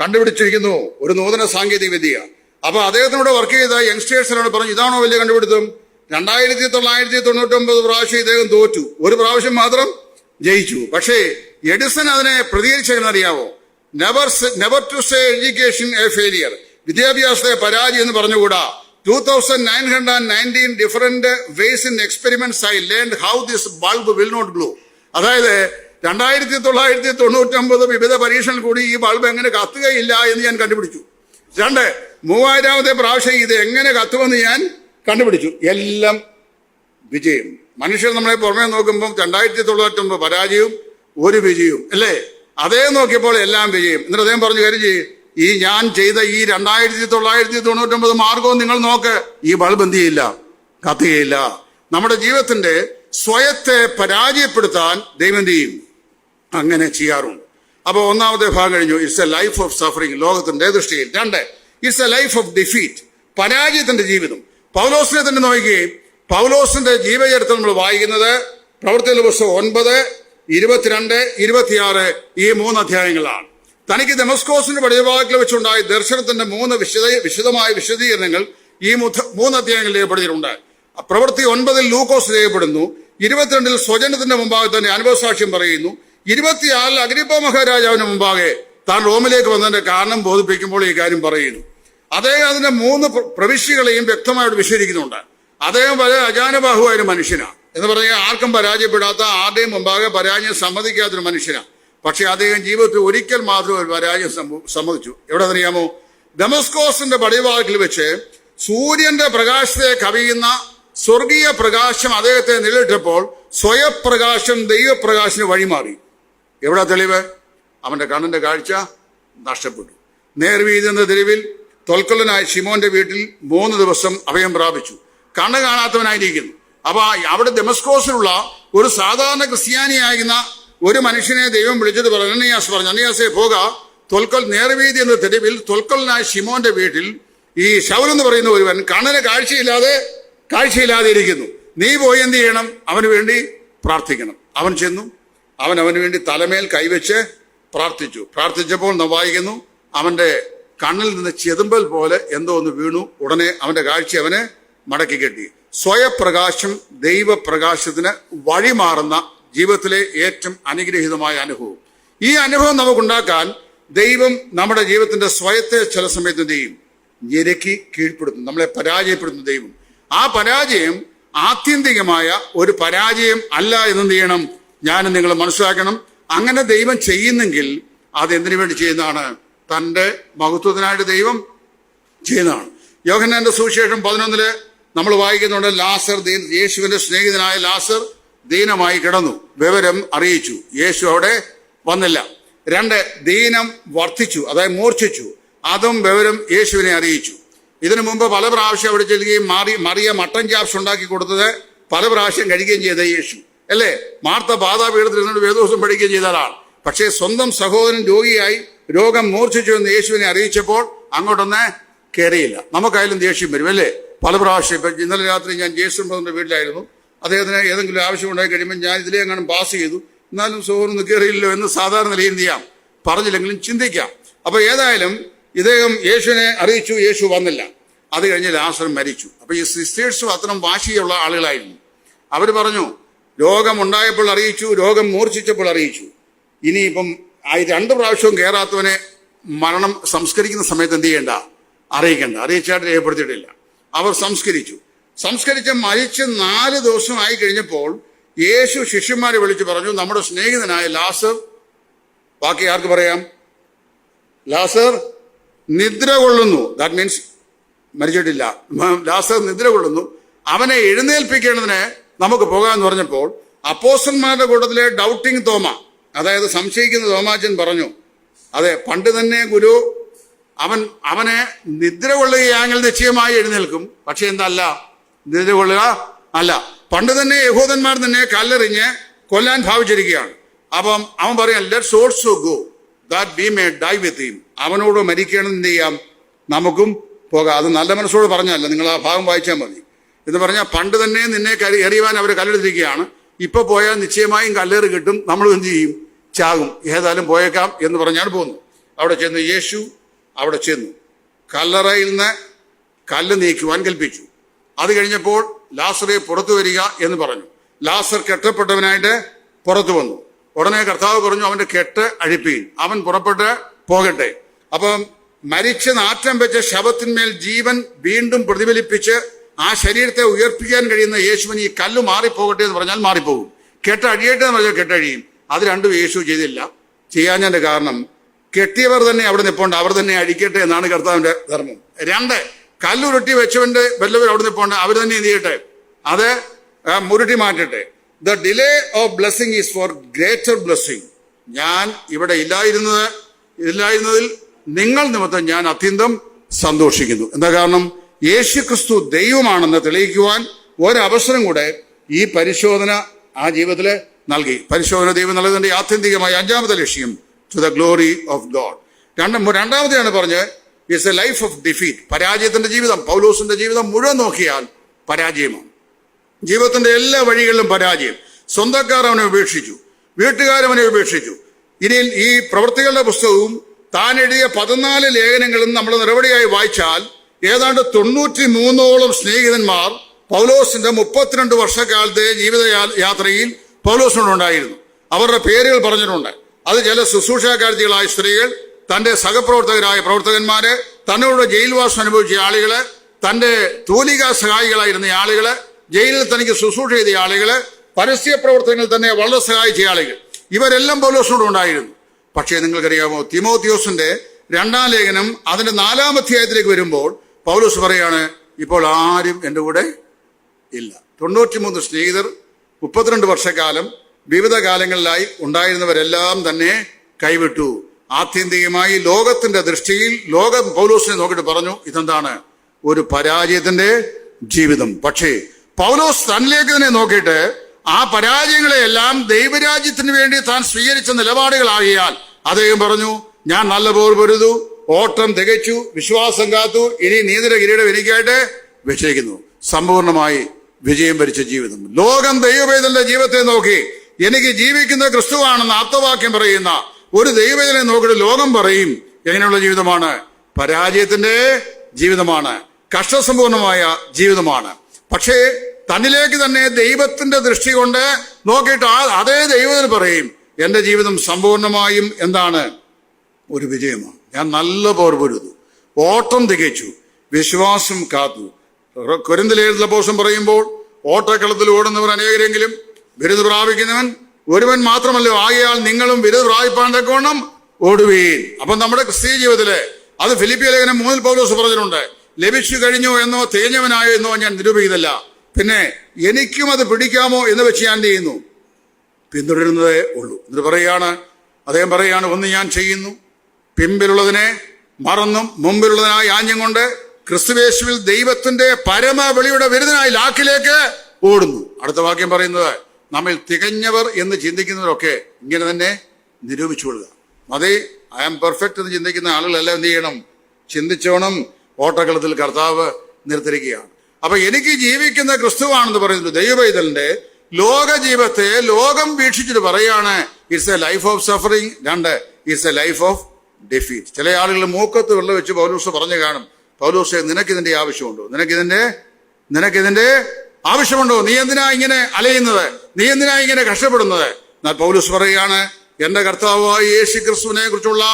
കണ്ടുപിടിച്ചിരിക്കുന്നു, ഒരു നൂതന സാങ്കേതിക വിദ്യ. അപ്പൊ അദ്ദേഹത്തിനോട് വർക്ക് ചെയ്ത യങ്സ്റ്റേഴ്സിനോട് പറഞ്ഞു, ഇതാണോ വലിയ കണ്ടുപിടുത്തം? 2999 പ്രാവശ്യം ഇദ്ദേഹം തോറ്റു, ഒരു പ്രാവശ്യം മാത്രം ജയിച്ചു. പക്ഷേ എഡിസൺ അതിനെ പ്രതികരിച്ചറിയാവോ? Never to say education a failure, വിദ്യാഭ്യാസത്തെ പരാജയം എന്ന് പറഞ്ഞുകൂടാ. 2919 different ways in experiments I learned how this bulb will not glow. അതായത് 2999 വിവിധ പരീക്ഷകൾ കൂടി ഈ ബൾബ് എങ്ങനെ കത്തുകയില്ല എന്ന് ഞാൻ കണ്ടുപിടിച്ചു. 3000ാമത്തെ പ്രാവശ്യം ഇത് എങ്ങനെ കത്തുമെന്ന് ഞാൻ കണ്ടുപിടിച്ചു. എല്ലാം വിജയം. മനുഷ്യർ നമ്മളെ പുറമേ നോക്കുമ്പോൾ 2999 പരാജയവും ഒരു വിജയവും അല്ലേ? അതേ നോക്കിയപ്പോൾ എല്ലാം വിജയം. എന്നിട്ട് അദ്ദേഹം പറഞ്ഞു, കരുതി ഈ ഞാൻ ചെയ്ത ഈ 2999 മാർഗവും നിങ്ങൾ നോക്ക്, ഈ ബൾബ് എന്ത് ചെയ്യില്ല? കത്തുകയില്ല. നമ്മുടെ ജീവിതത്തിന്റെ സ്വയത്തെ പരാജയപ്പെടുത്താൻ ദൈവം എന്ത് ചെയ്യും? അങ്ങനെ ചെയ്യാറുണ്ട്. അപ്പൊ ഒന്നാമത്തെ ഭാഗം കഴിഞ്ഞു. It's a life of suffering, ലോകത്തിന്റെ ദൃഷ്ടിയിൽ. 2, it's a life of defeat, പരാജയത്തിന്റെ ജീവിതം. പൗലോസിനെ തന്നെ നോക്കുകയും പൗലോസിന്റെ ജീവചരിത്രം നമ്മൾ വായിക്കുന്നത് പ്രവൃത്തികളുടെ പുസ്തകം 9, 22, 26 ഈ 3 അധ്യായങ്ങളാണ്. തനിക്ക് ദമസ്കോസിന്റെ പടിവാതിൽക്കൽ വെച്ചുണ്ടായ ദർശനത്തിന്റെ 3 വിശദമായ വിശദീകരണങ്ങൾ ഈ 3 അധ്യായങ്ങളിൽ രേഖപ്പെടുത്തിയിട്ടുണ്ട്. പ്രവൃത്തി 9 ലൂക്കോസ് രേഖപ്പെടുന്നു, 22 സ്വജനത്തിന്റെ മുമ്പാകെ തന്നെ അനുഭവസാക്ഷ്യം പറയുന്നു, 24 അഗ്രിപ്പ മഹാരാജാവിന് മുമ്പാകെ താൻ റോമിലേക്ക് വന്നതിന്റെ കാരണം ബോധിപ്പിക്കുമ്പോൾ ഈ കാര്യം പറയുന്നു. അദ്ദേഹം അതിന്റെ 3 പ്രവിശ്യകളെയും വ്യക്തമായിട്ട് വിശദീകരിക്കുന്നുണ്ട്. അദ്ദേഹം വളരെ അജാനബാഹുവായ ഒരു മനുഷ്യനാണ് എന്ന് പറഞ്ഞാൽ ആർക്കും പരാജയപ്പെടാത്ത, ആരുടെയും മുമ്പാകെ പരാജയം സമ്മതിക്കാത്തൊരു മനുഷ്യനാണ്. പക്ഷെ അദ്ദേഹം ജീവിതത്തിൽ ഒരിക്കൽ മാത്രം ഒരു പരാജയം സമ്മതിച്ചു. എവിടെ അറിയാമോ? ദമസ്കോസിന്റെ പടിവാതിൽക്കൽ വെച്ച് സൂര്യന്റെ പ്രകാശത്തെ കവിയുന്ന സ്വർഗീയ പ്രകാശം അദ്ദേഹത്തെ നിഴലിട്ടപ്പോൾ സ്വയപ്രകാശം ദൈവപ്രകാശത്തിന് വഴിമാറി. എവിടെ തെളിവ്? അവന്റെ കണ്ണിന്റെ കാഴ്ച നഷ്ടപ്പെട്ടു. നേർവീതി എന്ന തെരുവിൽ തൊൽക്കൊല്ലനായ ശിമോന്റെ വീട്ടിൽ 3 ദിവസം അഭയം പ്രാപിച്ചു. കണ്ണ് കാണാത്തവനായിരിക്കുന്നു. അപ്പൊ അവിടെ ദമസ്കോസിലുള്ള ഒരു സാധാരണ ക്രിസ്ത്യാനിയായിരുന്ന ഒരു മനുഷ്യനെ ദൈവം വിളിച്ചിട്ട് പറഞ്ഞു, അനിയാസെ പോക, നേർവീതി എന്ന തെരുവിൽ തൊൽക്കൊല്ലനായ ശിമോന്റെ വീട്ടിൽ ഈ ശൗൽ എന്ന് പറയുന്ന ഒരുവൻ കണ്ണിന് കാഴ്ചയില്ലാതെ ഇരിക്കുന്നു. നീ പോയി എന്ത് ചെയ്യണം? അവന് വേണ്ടി പ്രാർത്ഥിക്കണം. അവൻ ചെന്നു, അവന് വേണ്ടി തലമേൽ കൈവച്ച് പ്രാർത്ഥിച്ചപ്പോൾ നാം വായിക്കുന്നു, അവന്റെ കണ്ണിൽ നിന്ന് ചെതുമ്പൽ പോലെ എന്തോ ഒന്ന് വീണു. ഉടനെ അവന്റെ കാഴ്ച അവനെ മടക്കി കെട്ടി. സ്വയപ്രകാശം ദൈവപ്രകാശത്തിന് വഴിമാറുന്ന ജീവിതത്തിലെ ഏറ്റവും അനുഗ്രഹീതമായ അനുഭവം. ഈ അനുഭവം നമുക്കുണ്ടാക്കാൻ ദൈവം നമ്മുടെ ജീവിതത്തിന്റെ സ്വയത്തെ ചില സമയത്ത് എന്ത് ചെയ്യും? ഞെരുക്കി കീഴ്പ്പെടുത്തും, നമ്മളെ പരാജയപ്പെടുത്തുന്ന ദൈവം. ആ പരാജയം ആത്യന്തികമായ ഒരു പരാജയം അല്ല എന്ന് ചെയ്യണം, ഞാനും നിങ്ങൾ മനസ്സിലാക്കണം. അങ്ങനെ ദൈവം ചെയ്യുന്നെങ്കിൽ അത് എന്തിനു വേണ്ടി ചെയ്യുന്നതാണ്? തന്റെ മഹത്വത്തിനായിട്ട് ദൈവം ചെയ്യുന്നതാണ്. യോഹന്നാന്റെ സുവിശേഷം 11 നമ്മൾ വായിക്കുന്നുണ്ട്, ലാസർ യേശുവിന്റെ സ്നേഹിതനായ ലാസർ ദീനമായി കിടന്നു, വിവരം അറിയിച്ചു. യേശു അവിടെ വന്നില്ല. 2, ദീനം വർദ്ധിച്ചു, അതായത് മൂർച്ഛിച്ചു, അതും വിവരം യേശുവിനെ അറിയിച്ചു. ഇതിനു മുമ്പ് പല പ്രാവശ്യം അവിടെ ചെല്ലുകയും മറിയ മട്ടൻ ചാപ്സ് ഉണ്ടാക്കി കൊടുത്തത് പല പ്രാവശ്യം കഴിക്കുകയും ചെയ്ത യേശു അല്ലേ? മാർത്ത പാതാപീഠത്തിൽ നിന്നുകൊണ്ട് വേദോസം പഠിക്കുകയും ചെയ്ത ആളാണ്. പക്ഷേ സ്വന്തം സഹോദരൻ രോഗിയായി രോഗം മൂർച്ഛിച്ചു എന്ന് യേശുവിനെ അറിയിച്ചപ്പോൾ അങ്ങോട്ടൊന്ന് കയറിയില്ല. നമുക്കായാലും ദേഷ്യം വരും അല്ലേ? പല പ്രാവശ്യം. ഇപ്പം ഇന്നലെ രാത്രി ഞാൻ ജേസൺ ബ്രദറിന്റെ വീട്ടിലായിരുന്നു. അദ്ദേഹത്തിന് ഏതെങ്കിലും ആവശ്യം ഉണ്ടായി കഴിയുമ്പോൾ ഞാൻ ഇതിലേ എങ്ങനെ പാസ് ചെയ്തു, എന്നാലും സഹോദരൻ കയറിയില്ലോ എന്ന് സാധാരണ നിലയിൽ എന്ത് ചെയ്യാം? പറഞ്ഞില്ലെങ്കിലും ചിന്തിക്കാം. അപ്പൊ ഏതായാലും ഇദ്ദേഹം യേശുവിനെ അറിയിച്ചു, യേശു വന്നില്ല. അത് കഴിഞ്ഞ് ലാസർ മരിച്ചു. അപ്പൊ ഈ സിസ്റ്റേഴ്സും അത്തരം വാശിയുള്ള ആളുകളായിരുന്നു. അവർ പറഞ്ഞു, രോഗം ഉണ്ടായപ്പോൾ അറിയിച്ചു, രോഗം മൂർച്ഛിച്ചപ്പോൾ അറിയിച്ചു. ഇനിയിപ്പം 2 പ്രാവശ്യവും കയറാത്തവനെ മരണം സംസ്കരിക്കുന്ന സമയത്ത് എന്ത് ചെയ്യണ്ട? അറിയിച്ചായിട്ട് രേഖപ്പെടുത്തിയിട്ടില്ല. അവർ സംസ്കരിച്ച് മരിച്ച് 4 ദിവസമായി കഴിഞ്ഞപ്പോൾ യേശു ശിഷ്യന്മാരെ വിളിച്ച് പറഞ്ഞു, നമ്മുടെ സ്നേഹിതനായ ലാസർ, ബാക്കി ആർക്ക് പറയാം? ലാസർ നിദ്ര കൊള്ളുന്നു. ദാറ്റ് മീൻസ് മരിച്ചിട്ടില്ല. ലാസർ നിദ്ര കൊള്ളുന്നു, അവനെ എഴുന്നേൽപ്പിക്കേണ്ടതിന് നമുക്ക് പോകാമെന്ന് പറഞ്ഞപ്പോൾ അപ്പോസ്തലന്മാരുടെ കൂട്ടത്തിലെ ഡൗട്ടിങ് തോമ, അതായത് സംശയിക്കുന്ന തോമാച്ചൻ പറഞ്ഞു, അതെ, പണ്ട് തന്നെ ഗുരു അവനെ നിദ്ര കൊള്ളുകയാണെങ്കിൽ നിശ്ചയമായി എഴുന്നേൽക്കും. പക്ഷെ എന്തല്ല നിദ്ര കൊള്ളുക അല്ല, പണ്ട് തന്നെ യഹൂദന്മാർ തന്നെ കല്ലെറിഞ്ഞ് കൊല്ലാൻ ഭാവിച്ചിരിക്കുകയാണ്. അപ്പം അവൻ പറയാം, let's also go that we may die with him. അവനോട് മരിക്കണം, എന്ത് ചെയ്യാം? നമുക്കും പോകാം. അത് നല്ല മനസ്സോട് പറഞ്ഞല്ല, നിങ്ങൾ ആ ഭാഗം വായിച്ചാൽ മതി. എന്ന് പറഞ്ഞാൽ പണ്ട് തന്നെ നിന്നെ എറിയുവാൻ അവർ കല്ലെടുത്തിരിക്കുകയാണ്. ഇപ്പൊ പോയാൽ നിശ്ചയമായും കല്ലേറ് കിട്ടും, നമ്മൾ എന്ത് ചെയ്യും? ചാകും. ഏതായാലും പോയേക്കാം എന്ന് പറഞ്ഞാണ് പോന്നു. അവിടെ ചെന്ന് യേശു അവിടെ ചെന്നു കല്ലറയിൽ നിന്ന് കല്ല് നീക്കുവാൻ കൽപ്പിച്ചു. അത് കഴിഞ്ഞപ്പോൾ ലാസറെ പുറത്തു വരിക എന്ന് പറഞ്ഞു. ലാസർ കെട്ടപ്പെട്ടവനായിട്ട് പുറത്തു വന്നു. ഉടനെ കർത്താവ് പറഞ്ഞു, അവന്റെ കെട്ട് അഴിപ്പീൻ, അവൻ പുറപ്പെട്ട് പോകട്ടെ. അപ്പം മരിച്ച് നാറ്റം വെച്ച ശവത്തിന്മേൽ ജീവൻ വീണ്ടും പ്രതിഫലിപ്പിച്ച് ആ ശരീരത്തെ ഉയർപ്പിക്കാൻ കഴിയുന്ന യേശുവിന് ഈ കല്ല് മാറിപ്പോകട്ടെ എന്ന് പറഞ്ഞാൽ മാറിപ്പോകും. കെട്ട് അഴിയട്ടെ എന്ന് പറഞ്ഞാൽ കെട്ടഴിയും. അത് രണ്ടും യേശു ചെയ്തില്ല. ചെയ്യാഞ്ഞതിന്റെ കാരണം കെട്ടിയവർ തന്നെ അവിടെ നിൽപ്പുണ്ട്, അവർ തന്നെ അഴിക്കട്ടെ എന്നാണ് കർത്താവിന്റെ ധർമ്മം. 2, കല്ലുരുട്ടി വെച്ചവന്റെ വല്ലവർ അവിടെ നിൽപ്പുണ്ട്, അവർ തന്നെ എന്ത് ചെയ്യട്ടെ? അത് മുരുട്ടി മാറ്റട്ടെ. The delay of blessing is for greater blessing. ഞാൻ ഇവിടെ ഇല്ലായിരുന്നതിൽ നിങ്ങൾ നിമിത്തം ഞാൻ അത്യന്തം സന്തോഷിക്കുന്നു. എന്താ കാരണം? യേശു ക്രിസ്തു ദൈവമാണെന്ന് തെളിയിക്കുവാൻ ഒരവസരം കൂടെ ഈ പരിശോധന ആ ജീവിതത്തില് നൽകി. പരിശോധന ദൈവം നൽകുന്നതിന്റെ ആത്യന്തികമായ 5ാമത്തെ ലക്ഷ്യം, to the glory of God. രണ്ടാമത്തെയാണ് പറഞ്ഞത്, it's a life of defeat. പരാജയത്തിന്റെ ജീവിതം. പൗലോസിന്റെ ജീവിതം മുഴുവൻ നോക്കിയാൽ പരാജയമാണ്. ജീവിതത്തിന്റെ എല്ലാ വഴികളിലും പരാജയം. സ്വന്തക്കാർ അവനെ ഉപേക്ഷിച്ചു, വീട്ടുകാരവനെ ഉപേക്ഷിച്ചു. ഇനി ഈ പ്രവൃത്തികളുടെ പുസ്തകവും താൻ എഴുതിയ 14 ലേഖനങ്ങളും നമ്മൾ നിറവടിയായി വായിച്ചാൽ ഏതാണ്ട് 93ഓളം സ്നേഹിതന്മാർ പൗലോസിന്റെ 32 വർഷക്കാലത്തെ ജീവിത യാത്രയിൽ പൗലോസിനോടുണ്ടായിരുന്നു. അവരുടെ പേരുകൾ പറഞ്ഞിട്ടുണ്ട്. അത് ചില ശുശ്രൂഷാകാരികളായ സ്ത്രീകൾ, തന്റെ സഹപ്രവർത്തകരായ പ്രവർത്തകന്മാര്, തന്നോട് ജയിൽവാസം അനുഭവിച്ച ആളുകള്, തന്റെ തൂലിക സഹായികളായിരുന്ന ആളുകള്, ജയിലിൽ തനിക്ക് ശുശ്രൂഷ ചെയ്ത ആളുകള്, പരസ്യ പ്രവർത്തനങ്ങളിൽ തന്നെ വളരെ സഹായിച്ച ആളുകൾ, ഇവരെല്ലാം പൗലോസിനോട് ഉണ്ടായിരുന്നു. പക്ഷേ നിങ്ങൾക്കറിയാമോ, തിമോത്തിയോസിന്റെ 2-ാം ലേഖനം അതിന്റെ 4-ാം അധ്യായത്തിലേക്ക് വരുമ്പോൾ പൗലോസ് പറയാണ്, ഇപ്പോൾ ആരും എൻ്റെ കൂടെ ഇല്ല. 93 സ്നേഹിതർ 32 വർഷക്കാലം വിവിധ കാലങ്ങളിലായി ഉണ്ടായിരുന്നവരെല്ലാം തന്നെ കൈവിട്ടു. ആത്യന്തികമായി ലോകത്തിന്റെ ദൃഷ്ടിയിൽ ലോകം പൗലോസിനെ നോക്കിയിട്ട് പറഞ്ഞു, ഇതെന്താണ്? ഒരു പരാജയത്തിന്റെ ജീവിതം. പക്ഷേ പൗലോസ് തന്നിലേക്ക് തന്നെ നോക്കിയിട്ട് ആ പരാജയങ്ങളെയെല്ലാം ദൈവരാജ്യത്തിന് വേണ്ടി താൻ സ്വീകരിച്ച നിലപാടുകളാകിയാൽ അദ്ദേഹം പറഞ്ഞു, ഞാൻ നല്ല പോർ പൊരുതു, ഓട്ടം തികച്ചു, വിശ്വാസം കാത്തു, ഇനി നീതിയുടെ കിരീടം എനിക്കായിട്ട് വെച്ചേക്കുന്നു. സമ്പൂർണമായി വിജയം വരിച്ച ജീവിതം. ലോകം ദൈവവേദന്റെ ജീവിതത്തെ നോക്കി എനിക്ക് ജീവിക്കുന്ന ക്രിസ്തുവാണെന്ന് ആപ്തവാക്യം പറയുന്ന ഒരു ദൈവവേദനെ നോക്കിയിട്ട് ലോകം പറയും എങ്ങനെയുള്ള ജീവിതമാണ്? പരാജയത്തിന്റെ ജീവിതമാണ്, കഷ്ടസമ്പൂർണമായ ജീവിതമാണ്. പക്ഷേ തന്നിലേക്ക് തന്നെ ദൈവത്തിന്റെ ദൃഷ്ടി കൊണ്ട് നോക്കിയിട്ട് അതേ ദൈവത്തിന് പറയും, എന്റെ ജീവിതം സമ്പൂർണമായും എന്താണ്? ഒരു വിജയമാണ്. ഞാൻ നല്ല പോർ പൊരുതു, ഓട്ടം തികച്ചു, വിശ്വാസം കാത്തു. കൊരിന്ത്യർ അപ്പോസ്തലൻ പറയുമ്പോൾ ഓട്ടക്കളത്തിൽ ഓടുന്നവർ അനേകരെങ്കിലും ബിരുദം പ്രാപിക്കുന്നവൻ ഒരുവൻ മാത്രമല്ലോ, ആകയാൽ നിങ്ങളും ബിരുദം പ്രാപിപ്പാൻ തക്കവണ്ണം ഓടുവീൻ. അപ്പൊ നമ്മുടെ ക്രിസ്തീയ ജീവിതത്തില് അത് ഫിലിപ്പിയ ലേഖനം 3 പൗലോസ് പറഞ്ഞിട്ടുണ്ട്, ലഭിച്ചു കഴിഞ്ഞോ എന്നോ തേഞ്ഞവനായോ എന്നോ ഞാൻ നിരൂപിക്കുന്നില്ല, പിന്നെ എനിക്കും അത് പിടിക്കാമോ എന്ന് വെച്ച് ഞാൻ ചെയ്യുന്നു, പിന്തുടരുന്നതേ ഉള്ളൂ. എന്നിട്ട് അദ്ദേഹം പറയാണ്, ഒന്ന് ഞാൻ ചെയ്യുന്നു, പിമ്പിലുള്ളതിനെ മറന്നും മുമ്പിലുള്ളതിനായി ആഞ്ഞും കൊണ്ട് ക്രിസ്തുയേശുവിൽ ദൈവത്തിന്റെ പരമവിളിയുടെ വിരുദ്ധനായി ലാക്കിലേക്ക് ഓടുന്നു. അടുത്ത വാക്യം പറയുന്നത്, നമ്മിൽ തികഞ്ഞവർ എന്ന് ചിന്തിക്കുന്നവരൊക്കെ ഇങ്ങനെ തന്നെ നിരൂപിച്ചുകൊള്ളുക. അതേ, ഐ ആം പെർഫെക്റ്റ് എന്ന് ചിന്തിക്കുന്ന ആളുകളെല്ലാം എന്ത് ചെയ്യണം? ചിന്തിച്ചോണം, ഓട്ടക്കളത്തിൽ കർത്താവ് നിർത്തിരിക്കുകയാണ്. അപ്പൊ എനിക്ക് ജീവിക്കുന്ന ക്രിസ്തുവാണെന്ന് പറയുന്നത് ദൈവപൈതലിന്റെ ലോക ജീവിതത്തെ ലോകം വീക്ഷിച്ചിട്ട് പറയാണ്, it's a life of suffering. 2, it's a life of defeat. ചില ആളുകൾ മൂക്കത്ത് വെള്ളം വെച്ച് പൗലോസ് പറഞ്ഞു കാണും, പൗലോസെ നിനക്കിതിന്റെ ആവശ്യമുണ്ടോ? നിനക്കിതിന്റെ ആവശ്യമുണ്ടോ? നീ എന്തിനാ ഇങ്ങനെ അലയുന്നത്? നീ എന്തിനാ ഇങ്ങനെ കഷ്ടപ്പെടുന്നത്? എന്നാൽ പൗലോസ് പറയുകയാണ്, എന്റെ കർത്താവായ യേശു ക്രിസ്തുവിനെ കുറിച്ചുള്ള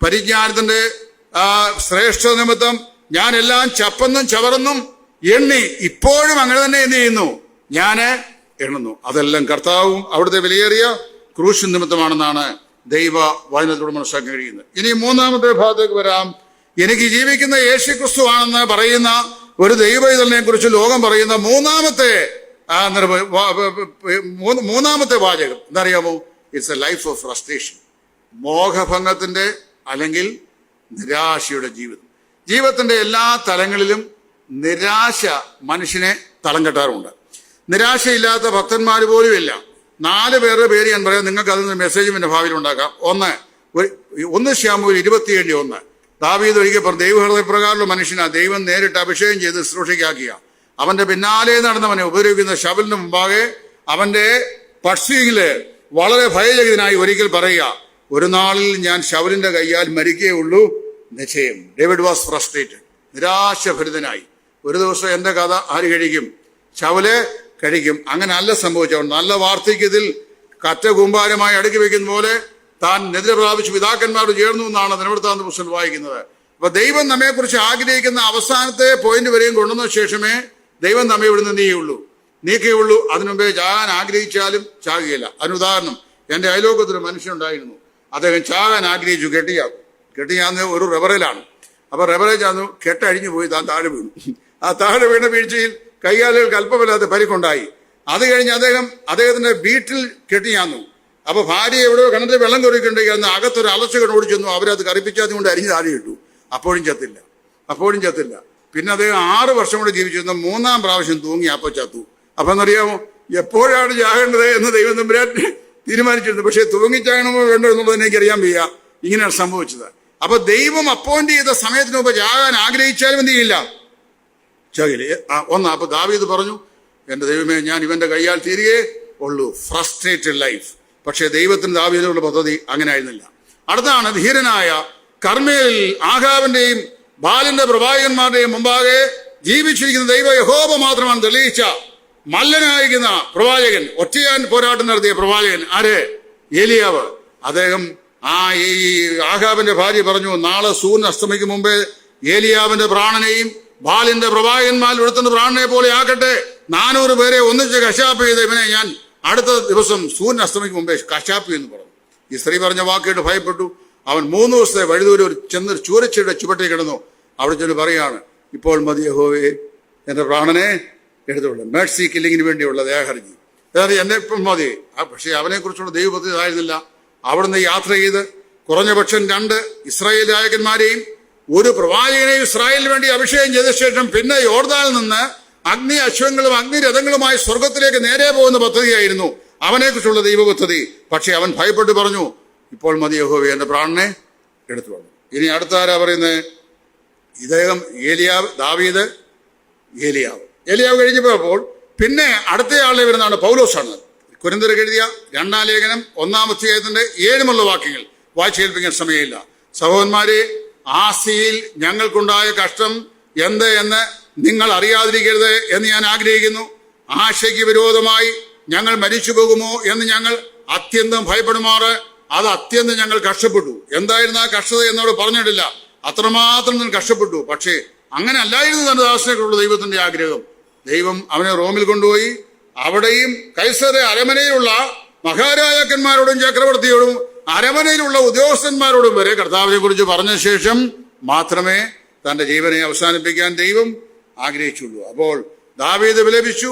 പരിജ്ഞാനത്തിന്റെ ശ്രേഷ്ഠ നിമിത്തം ഞാൻ എല്ലാം ചപ്പന്നും ചവറന്നും എണ്ണി ഇപ്പോഴും അങ്ങനെ തന്നെ എന്ത് ചെയ്യുന്നു? ഞാന് എണ്ണുന്നു. അതെല്ലാം കർത്താവും അവിടുത്തെ വിലയേറിയ ക്രൂശ് നിമിത്തമാണെന്നാണ് ദൈവ വചനത്തോട് മനസ്സിലാക്കാൻ കഴിയുന്നത്. ഇനി 3-ാമത്തെ ഭാഗത്തേക്ക് വരാം. എനിക്ക് ജീവിക്കുന്ന യേശു ക്രിസ്തു ആണെന്ന് പറയുന്ന ഒരു ദൈവപൈതലിനെ കുറിച്ച് ലോകം പറയുന്ന മൂന്നാമത്തെ വാചകം എന്തറിയാമോ? It's a life of frustration. മോഹഭംഗത്തിന്റെ അല്ലെങ്കിൽ നിരാശയുടെ ജീവിതം. ജീവിതത്തിന്റെ എല്ലാ തലങ്ങളിലും നിരാശ മനുഷ്യനെ തളം കെട്ടാറുണ്ട്. നിരാശയില്ലാത്ത ഭക്തന്മാർ പോലും ഇല്ല. 4 പേരുടെ പേര് ഞാൻ പറയാം, നിങ്ങൾക്ക് അതിൽ നിന്ന് മെസ്സേജ് പിന്നെ ഭാവിയിൽ ഉണ്ടാക്കാം. 1 ശമൂവേൽ 27:1. ദാവീദ് ഒരിക്കൽ ദൈവഹൃദയപ്രകാരമുള്ള മനുഷ്യനാ ദൈവം നേരിട്ട് അഭിഷേകം ചെയ്ത് ശുശ്രൂഷയ്ക്കാക്കിയ. അവന്റെ പിന്നാലെ നടന്നവനെ ഉപദ്രവിക്കുന്ന ശൗലിന് മുമ്പാകെ അവന്റെ പർസ്യൂയില് വളരെ ഭയചകിതനായി ഒരിക്കൽ പറയുക, ഒരു നാളിൽ ഞാൻ ശൗലിന്റെ കയ്യാൽ മരിക്കുകയുള്ളൂ നിശ്ചയം. ഡേവിഡ് വാസ് ഫ്രസ്ട്രേറ്റഡ്, നിരാശഭരിതനായി. ഒരു ദിവസം എന്റെ കഥ ആര് കഴിക്കും? ശൗല് കഴിക്കും. അങ്ങനെ അല്ല സംഭവിച്ചവൻ. നല്ല വാർദ്ധക്യത്തിൽ കറ്റ കൂമ്പാരമായി അടുക്കി വെക്കുന്ന പോലെ താൻ നിദ്ര പ്രാപിച്ച് പിതാക്കന്മാരോട് ചേർന്നു എന്നാണ് ദിനവൃത്താന്ത പുസ്തകത്തിൽ വായിക്കുന്നത്. അപ്പൊ ദൈവം നമ്മെക്കുറിച്ച് ആഗ്രഹിക്കുന്ന അവസാനത്തെ പോയിന്റ് വരെയും കൊണ്ടുവന്ന ശേഷമേ ദൈവം നമ്മെ ഇവിടുന്ന് നീക്കുകയുള്ളൂ. അതിനുമുമ്പേ ചാകാൻ ആഗ്രഹിച്ചാലും ചാകുകയില്ല. അതിനുദാഹരണം, എന്റെ അയലോകത്തൊരു മനുഷ്യനുണ്ടായിരുന്നു. അദ്ദേഹം ചാകാൻ ആഗ്രഹിച്ചു. കെട്ടിയാന്ന് ഒരു റെവറേലാണ്. അപ്പൊ റെവറേജാന്ന് കെട്ടഴിഞ്ഞു പോയി താൻ താഴെ വീണു. ആ താഴെ വീണ വീഴ്ചയിൽ കൈകാലുകൾക്ക് അല്പമില്ലാത്ത പരിക്കുണ്ടായി. അത് കഴിഞ്ഞ് അദ്ദേഹത്തിന്റെ വീട്ടിൽ കെട്ടിയാന്നു. അപ്പൊ ഭാര്യ എവിടെയോ കിണറ്റിൽ വെള്ളം കൊറിക്കുണ്ടെങ്കിൽ അന്ന് അകത്തൊരു അലച്ചകൻ ഓടിച്ചെന്നു. അവരത് കറിപ്പിച്ചാതി കൊണ്ട് അരിഞ്ഞ് താഴെ ഇട്ടു. അപ്പോഴും ചത്തില്ല. പിന്നെ അദ്ദേഹം 6 വർഷം കൂടെ ജീവിച്ചിരുന്ന 3-ാം പ്രാവശ്യം തൂങ്ങി അപ്പൊ ചത്തു. അപ്പൊ എന്നറിയാമോ, എപ്പോഴാണ് ചാകേണ്ടത് എന്ന് ദൈവം തമ്പുരാൻ തീരുമാനിച്ചിരുന്നു. പക്ഷെ തൂങ്ങിച്ചാകണമോ വേണ്ടോ എന്നുള്ളത് എനിക്കറിയാൻ വയ്യ. ഇങ്ങനെയാണ് സംഭവിച്ചത്. അപ്പൊ ദൈവം അപ്പോയിന്റ് ചെയ്ത സമയത്തിന് മുമ്പ് ചാകാൻ ആഗ്രഹിച്ചാലും എന്ത് ചെയ്യില്ല? ചാകില്ല. അപ്പൊ ദാവീദ് പറഞ്ഞു, എൻ്റെ ദൈവമേ, ഞാൻ ഇവന്റെ കൈയാൽ തീരുകയെ ഉള്ളൂ. Frustrated life. പക്ഷേ ദൈവത്തിന് ദാവീദിനുള്ള പദ്ധതി അങ്ങനെ ആയിരുന്നില്ല. അടുത്താണ് ധീരനായ കർമ്മേലിൽ ആഹാബിന്റെയും ബാലിന്റെ പ്രവാചകന്മാരുടെയും മുമ്പാകെ ജീവിച്ചിരിക്കുന്ന ദൈവ യഹോവ മാത്രമാണ് തെളിയിച്ച മല്ലനായിരിക്കുന്ന പ്രവാചകൻ, ഒറ്റയാൻ പോരാട്ടം നടത്തിയ പ്രവാചകൻ. ആര്? ഏലിയാവ്. അദ്ദേഹം ഈ ആഹാബിന്റെ ഭാര്യ പറഞ്ഞു, നാളെ സൂര്യൻ അസ്തമിക്കും മുമ്പേ ഏലിയാവിന്റെ പ്രാണനെയും ബാലിന്റെ പ്രവാചകന്മാരിൽ ഒരുത്തുന്ന പ്രാണനെ പോലെ ആക്കട്ടെ. 400 പേരെ ഒന്നിച്ച് കശാപ്പ് ചെയ്ത് ഇവനെ ഞാൻ അടുത്ത ദിവസം സൂര്യൻ അസ്തമിക്കും മുമ്പേ കശാപ്പ് എന്ന് പറഞ്ഞു. ഈ സ്ത്രീ പറഞ്ഞ വാക്കിട്ട് ഭയപ്പെട്ടു. അവൻ 3 ദിവസത്തെ വഴിദൂരം ചെന്ന് ചൂരച്ചയുടെ ചുവട്ടിൽ കിടന്നു. അവിടെ ചെന്ന് പറയാണ്, ഇപ്പോൾ മതി യഹോവേ, എന്റെ പ്രാണനെ എടുത്തുള്ളൂ. മേഴ്സി കില്ലിങ്ങിന് വേണ്ടിയുള്ള ദേഹർജി. അതായത് എന്നെ ഇപ്പം മതി. പക്ഷേ അവനെ കുറിച്ചുള്ള ദൈവപദ്ധതി ആയിരുന്നില്ല. അവിടുന്ന് യാത്ര ചെയ്ത് കുറഞ്ഞപക്ഷം 2 ഇസ്രായേൽ രാജകന്മാരെയും ഒരു പ്രവാചകനെയും ഇസ്രായേലിന് വേണ്ടി അഭിഷേകം ചെയ്ത ശേഷം പിന്നെ യോർദാനിൽ നിന്ന് അഗ്നി അശ്വങ്ങളും അഗ്നിരഥങ്ങളുമായി സ്വർഗത്തിലേക്ക് നേരെ പോകുന്ന പദ്ധതിയായിരുന്നു അവനെക്കുറിച്ചുള്ള ദൈവപദ്ധതി. പക്ഷെ അവൻ ഭയപ്പെട്ട് പറഞ്ഞു, ഇപ്പോൾ മതി യഹോവേ, എന്റെ പ്രാണനെ എടുത്തുകൊള്ളു. ഇനി അടുത്ത ആരാ പറയുന്നത്? ഇദ്ദേഹം ഏലിയാവ്, ദാവീദ്, ഏലിയാവ് കഴിഞ്ഞപ്പോൾ പിന്നെ അടുത്തയാളെ വരുന്നതാണ് പൗലോസാണ്. കൊരിന്ത്യർക്ക് എഴുതിയ 2-ാം ലേഖനം 1-ാം അധ്യായത്തിന്റെ 7 വാക്യങ്ങൾ വായിച്ചേൽപ്പിക്കാൻ സമയമില്ല. സഹോദരന്മാരെ, ആസിയിൽ ഞങ്ങൾക്കുണ്ടായ കഷ്ടം എന്ത് എന്ന് നിങ്ങൾ അറിയാതിരിക്കരുത് എന്ന് ഞാൻ ആഗ്രഹിക്കുന്നു. ആശയ്ക്ക് വിരോധമായി ഞങ്ങൾ മരിച്ചു പോകുമോ എന്ന് ഞങ്ങൾ അത്യന്തം ഭയപ്പെടുമാറ് അത് അത്യന്തം ഞങ്ങൾ കഷ്ടപ്പെട്ടു. എന്തായിരുന്നു ആ കഷ്ടത എന്നോട് പറഞ്ഞിട്ടില്ല. അത്രമാത്രം ഞാൻ കഷ്ടപ്പെട്ടു. പക്ഷേ അങ്ങനെ അല്ലായിരുന്നു തന്റെ ദാസനെക്കുള്ള ദൈവത്തിന്റെ ആഗ്രഹം. ദൈവം അവനെ റോമിൽ കൊണ്ടുപോയി അവിടെയും കൈസറെ അരമനയിലുള്ള മഹാരാജാക്കന്മാരോടും ചക്രവർത്തിയോടും അരമനയിലുള്ള ഉദ്യോഗസ്ഥന്മാരോടും വരെ കർത്താവിനെ കുറിച്ച് പറഞ്ഞ ശേഷം മാത്രമേ തന്റെ ജീവനെ അവസാനിപ്പിക്കാൻ ദൈവം ആഗ്രഹിച്ചുള്ളൂ. അപ്പോൾ ദാവീദ് വിലപിച്ചു,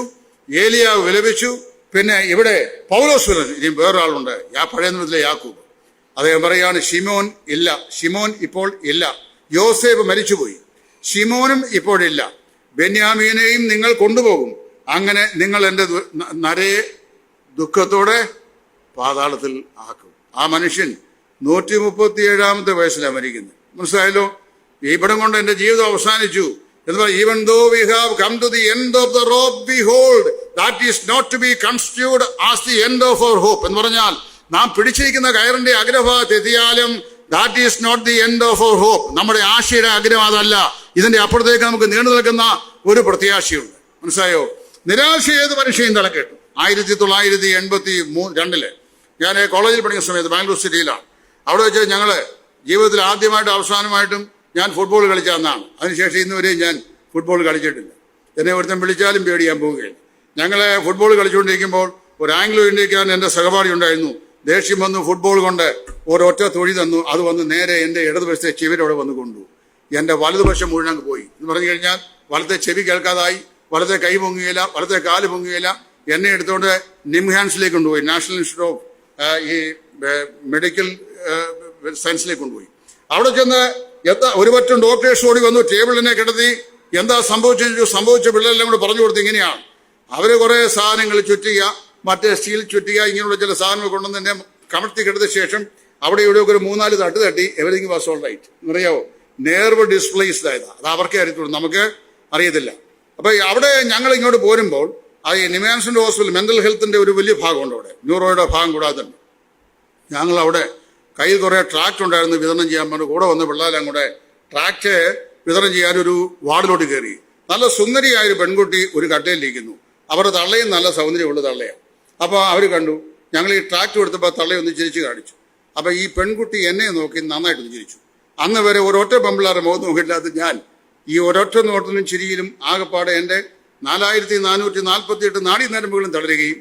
ഏലിയാവ് വിലപിച്ചു, പിന്നെ ഇവിടെ പൗലോസ് വിലപിച്ചു. ഇനിയും വേറൊരാളുണ്ട്, പഴയ നിയമത്തിലെ യാക്കൂബ്. അദ്ദേഹം പറയാണ്, ഷിമോൻ ഇപ്പോൾ ഇല്ല. യോസേഫ് മരിച്ചുപോയി, ഷിമോനും ഇപ്പോഴില്ല. ബെന്യാമീനെയും നിങ്ങൾ കൊണ്ടുപോകും. അങ്ങനെ നിങ്ങൾ എൻ്റെ നരയെ ദുഃഖത്തോടെ പാതാളത്തിൽ ആക്കും. ആ മനുഷ്യൻ 137-ാമത്തെ വയസ്സിലാണ് മരിക്കുന്നത്. മനസ്സിലായല്ലോ? ഇവിടം കൊണ്ട് എന്റെ ജീവിതം അവസാനിച്ചു എന്ന് പറയും. Even though we have come to the end of the rope behold that is not to be constituted as the end of our hope എന്ന് പറഞ്ഞാൽ, നാം പിടിച്ചിരിക്കുന്ന കയറിന്റെ അഗ്രഭാഗത്ത് എത്തിയാലും that is not the end of our hope. നമ്മുടെ ആശയുടെ ആഗ്രഹം അതല്ല. ഇതിന്റെ അപ്പുറത്തേക്ക് നമുക്ക് നീണ്ടു നിൽക്കുന്ന ഒരു പ്രത്യാശയുണ്ട്. മനസ്സിലായോ? നിരാശ ഏത് മനുഷ്യയും തലക്കെട്ടു. 1982 ഞാൻ കോളേജിൽ പഠിക്കുന്ന സമയത്ത് ബാംഗ്ലൂർ സിറ്റിയിലാണ്. അവിടെ വെച്ച് ഞങ്ങള് ജീവിതത്തിൽ ആദ്യമായിട്ടും അവസാനമായിട്ടും ഞാൻ ഫുട്ബോൾ കളിച്ച അന്നാണ്. അതിനുശേഷം ഇന്നുവരെയും ഞാൻ ഫുട്ബോൾ കളിച്ചിട്ടില്ല. എന്നെ ഒരുത്തൻ വിളിച്ചാലും പേടിയാൻ പോവുകയില്ല. ഞങ്ങളെ ഫുട്ബോൾ കളിച്ചുകൊണ്ടിരിക്കുമ്പോൾ ഒരു ആംഗ്ലോ ഇന്ത്യക്കാരൻ എൻ്റെ സഹപാഠി ഉണ്ടായിരുന്നു. ദേഷ്യം വന്നു ഫുട്ബോൾ കൊണ്ട് ഒരൊറ്റ തൊഴി തന്നു. അത് വന്ന് നേരെ എൻ്റെ ഇടതുവശത്തെ ചെവിയുടെ വന്ന് കൊണ്ടു. എൻ്റെ വലതുവശം മുഴുവൻ അങ്ങ് പോയി എന്ന് പറഞ്ഞു കഴിഞ്ഞാൽ, വലത്തെ ചെവി കേൾക്കാതായി, വലത്തെ കൈ പൊങ്ങുകയില്ല, വലത്തെ കാല് പൊങ്ങുകയില്ല. എന്നെ എടുത്തുകൊണ്ട് നിംഹാൻസിലേക്ക് കൊണ്ടുപോയി, നാഷണൽ ഇൻസ്റ്റിറ്റ്യൂട്ട് ഓഫ് ഈ മെഡിക്കൽ സയൻസിലേക്ക് കൊണ്ടുപോയി. അവിടെ ചെന്ന് ഒരു പറ്റം ഡോക്ടേഴ്സ് ഓടി വന്നു, ടേബിളിനെ കിടത്തി എന്താ സംഭവിച്ച പിള്ളേരെല്ലാം കൂടെ പറഞ്ഞു കൊടുത്ത് ഇങ്ങനെയാണ്. അവര് കുറെ സാധനങ്ങൾ ചുറ്റുക, മറ്റേ സ്റ്റീൽ ചുറ്റുക, ഇങ്ങനെയുള്ള ചില സാധനങ്ങൾ കൊണ്ടുവന്ന് എന്നെ കമഴ്ത്തി കിടന്ന ശേഷം അവിടെ ഇവിടെയൊക്കെ ഒരു 3-4 തട്ട് തട്ടി എവരിങ് വാസ് ഓൾ റൈറ്റ് എന്നറിയാവോ. നെർവ് ഡിസ്പ്ലേസ്ഡ് ആയതാ. അത് അവർക്കേ അറിയത്തുള്ളൂ, നമുക്ക് അറിയത്തില്ല. അപ്പൊ അവിടെ ഞങ്ങൾ ഇങ്ങോട്ട് പോരുമ്പോൾ ഈ നിമാൻസിന്റെ ഹോസ്പിറ്റൽ മെന്റൽ ഹെൽത്തിന്റെ ഒരു വലിയ ഭാഗമുണ്ട് അവിടെ, ന്യൂറോയുടെ ഭാഗം കൂടാതെ തന്നെ. ഞങ്ങൾ അവിടെ കയ്യിൽ കുറെ ട്രാക്ട് ഉണ്ടായിരുന്നു വിതരണം ചെയ്യാൻ പറഞ്ഞു. കൂടെ വന്ന പിള്ളേരെല്ലാം കൂടെ ട്രാക്ട് വിതരണം ചെയ്യാൻ ഒരു വാർഡിലോട്ട് കയറി. നല്ല സുന്ദരിയായ ഒരു പെൺകുട്ടി ഒരു കട്ടയിലിരിക്കുന്നു. അവരുടെ തള്ളയും നല്ല സൗന്ദര്യമുള്ള തള്ളയാണ്. അപ്പൊ അവർ കണ്ടു, ഞങ്ങൾ ഈ ട്രാക്ട് കൊടുത്തപ്പോൾ തള്ളയൊന്ന് ചിരിച്ചു കാണിച്ചു. അപ്പൊ ഈ പെൺകുട്ടി എന്നെ നോക്കി നന്നായിട്ടൊന്ന് ചിരിച്ചു. അന്ന് വരെ ഒരൊറ്റ പെമ്പിള്ളാരുടെ മുഖത്ത് നോക്കിയില്ലാത്ത ഞാൻ ഈ ഒരൊറ്റ നോട്ടത്തിലും ചിരിയിലും ആകെപ്പാടെ എൻ്റെ 4448 നാഡീനരമ്പുകളും തളരുകയും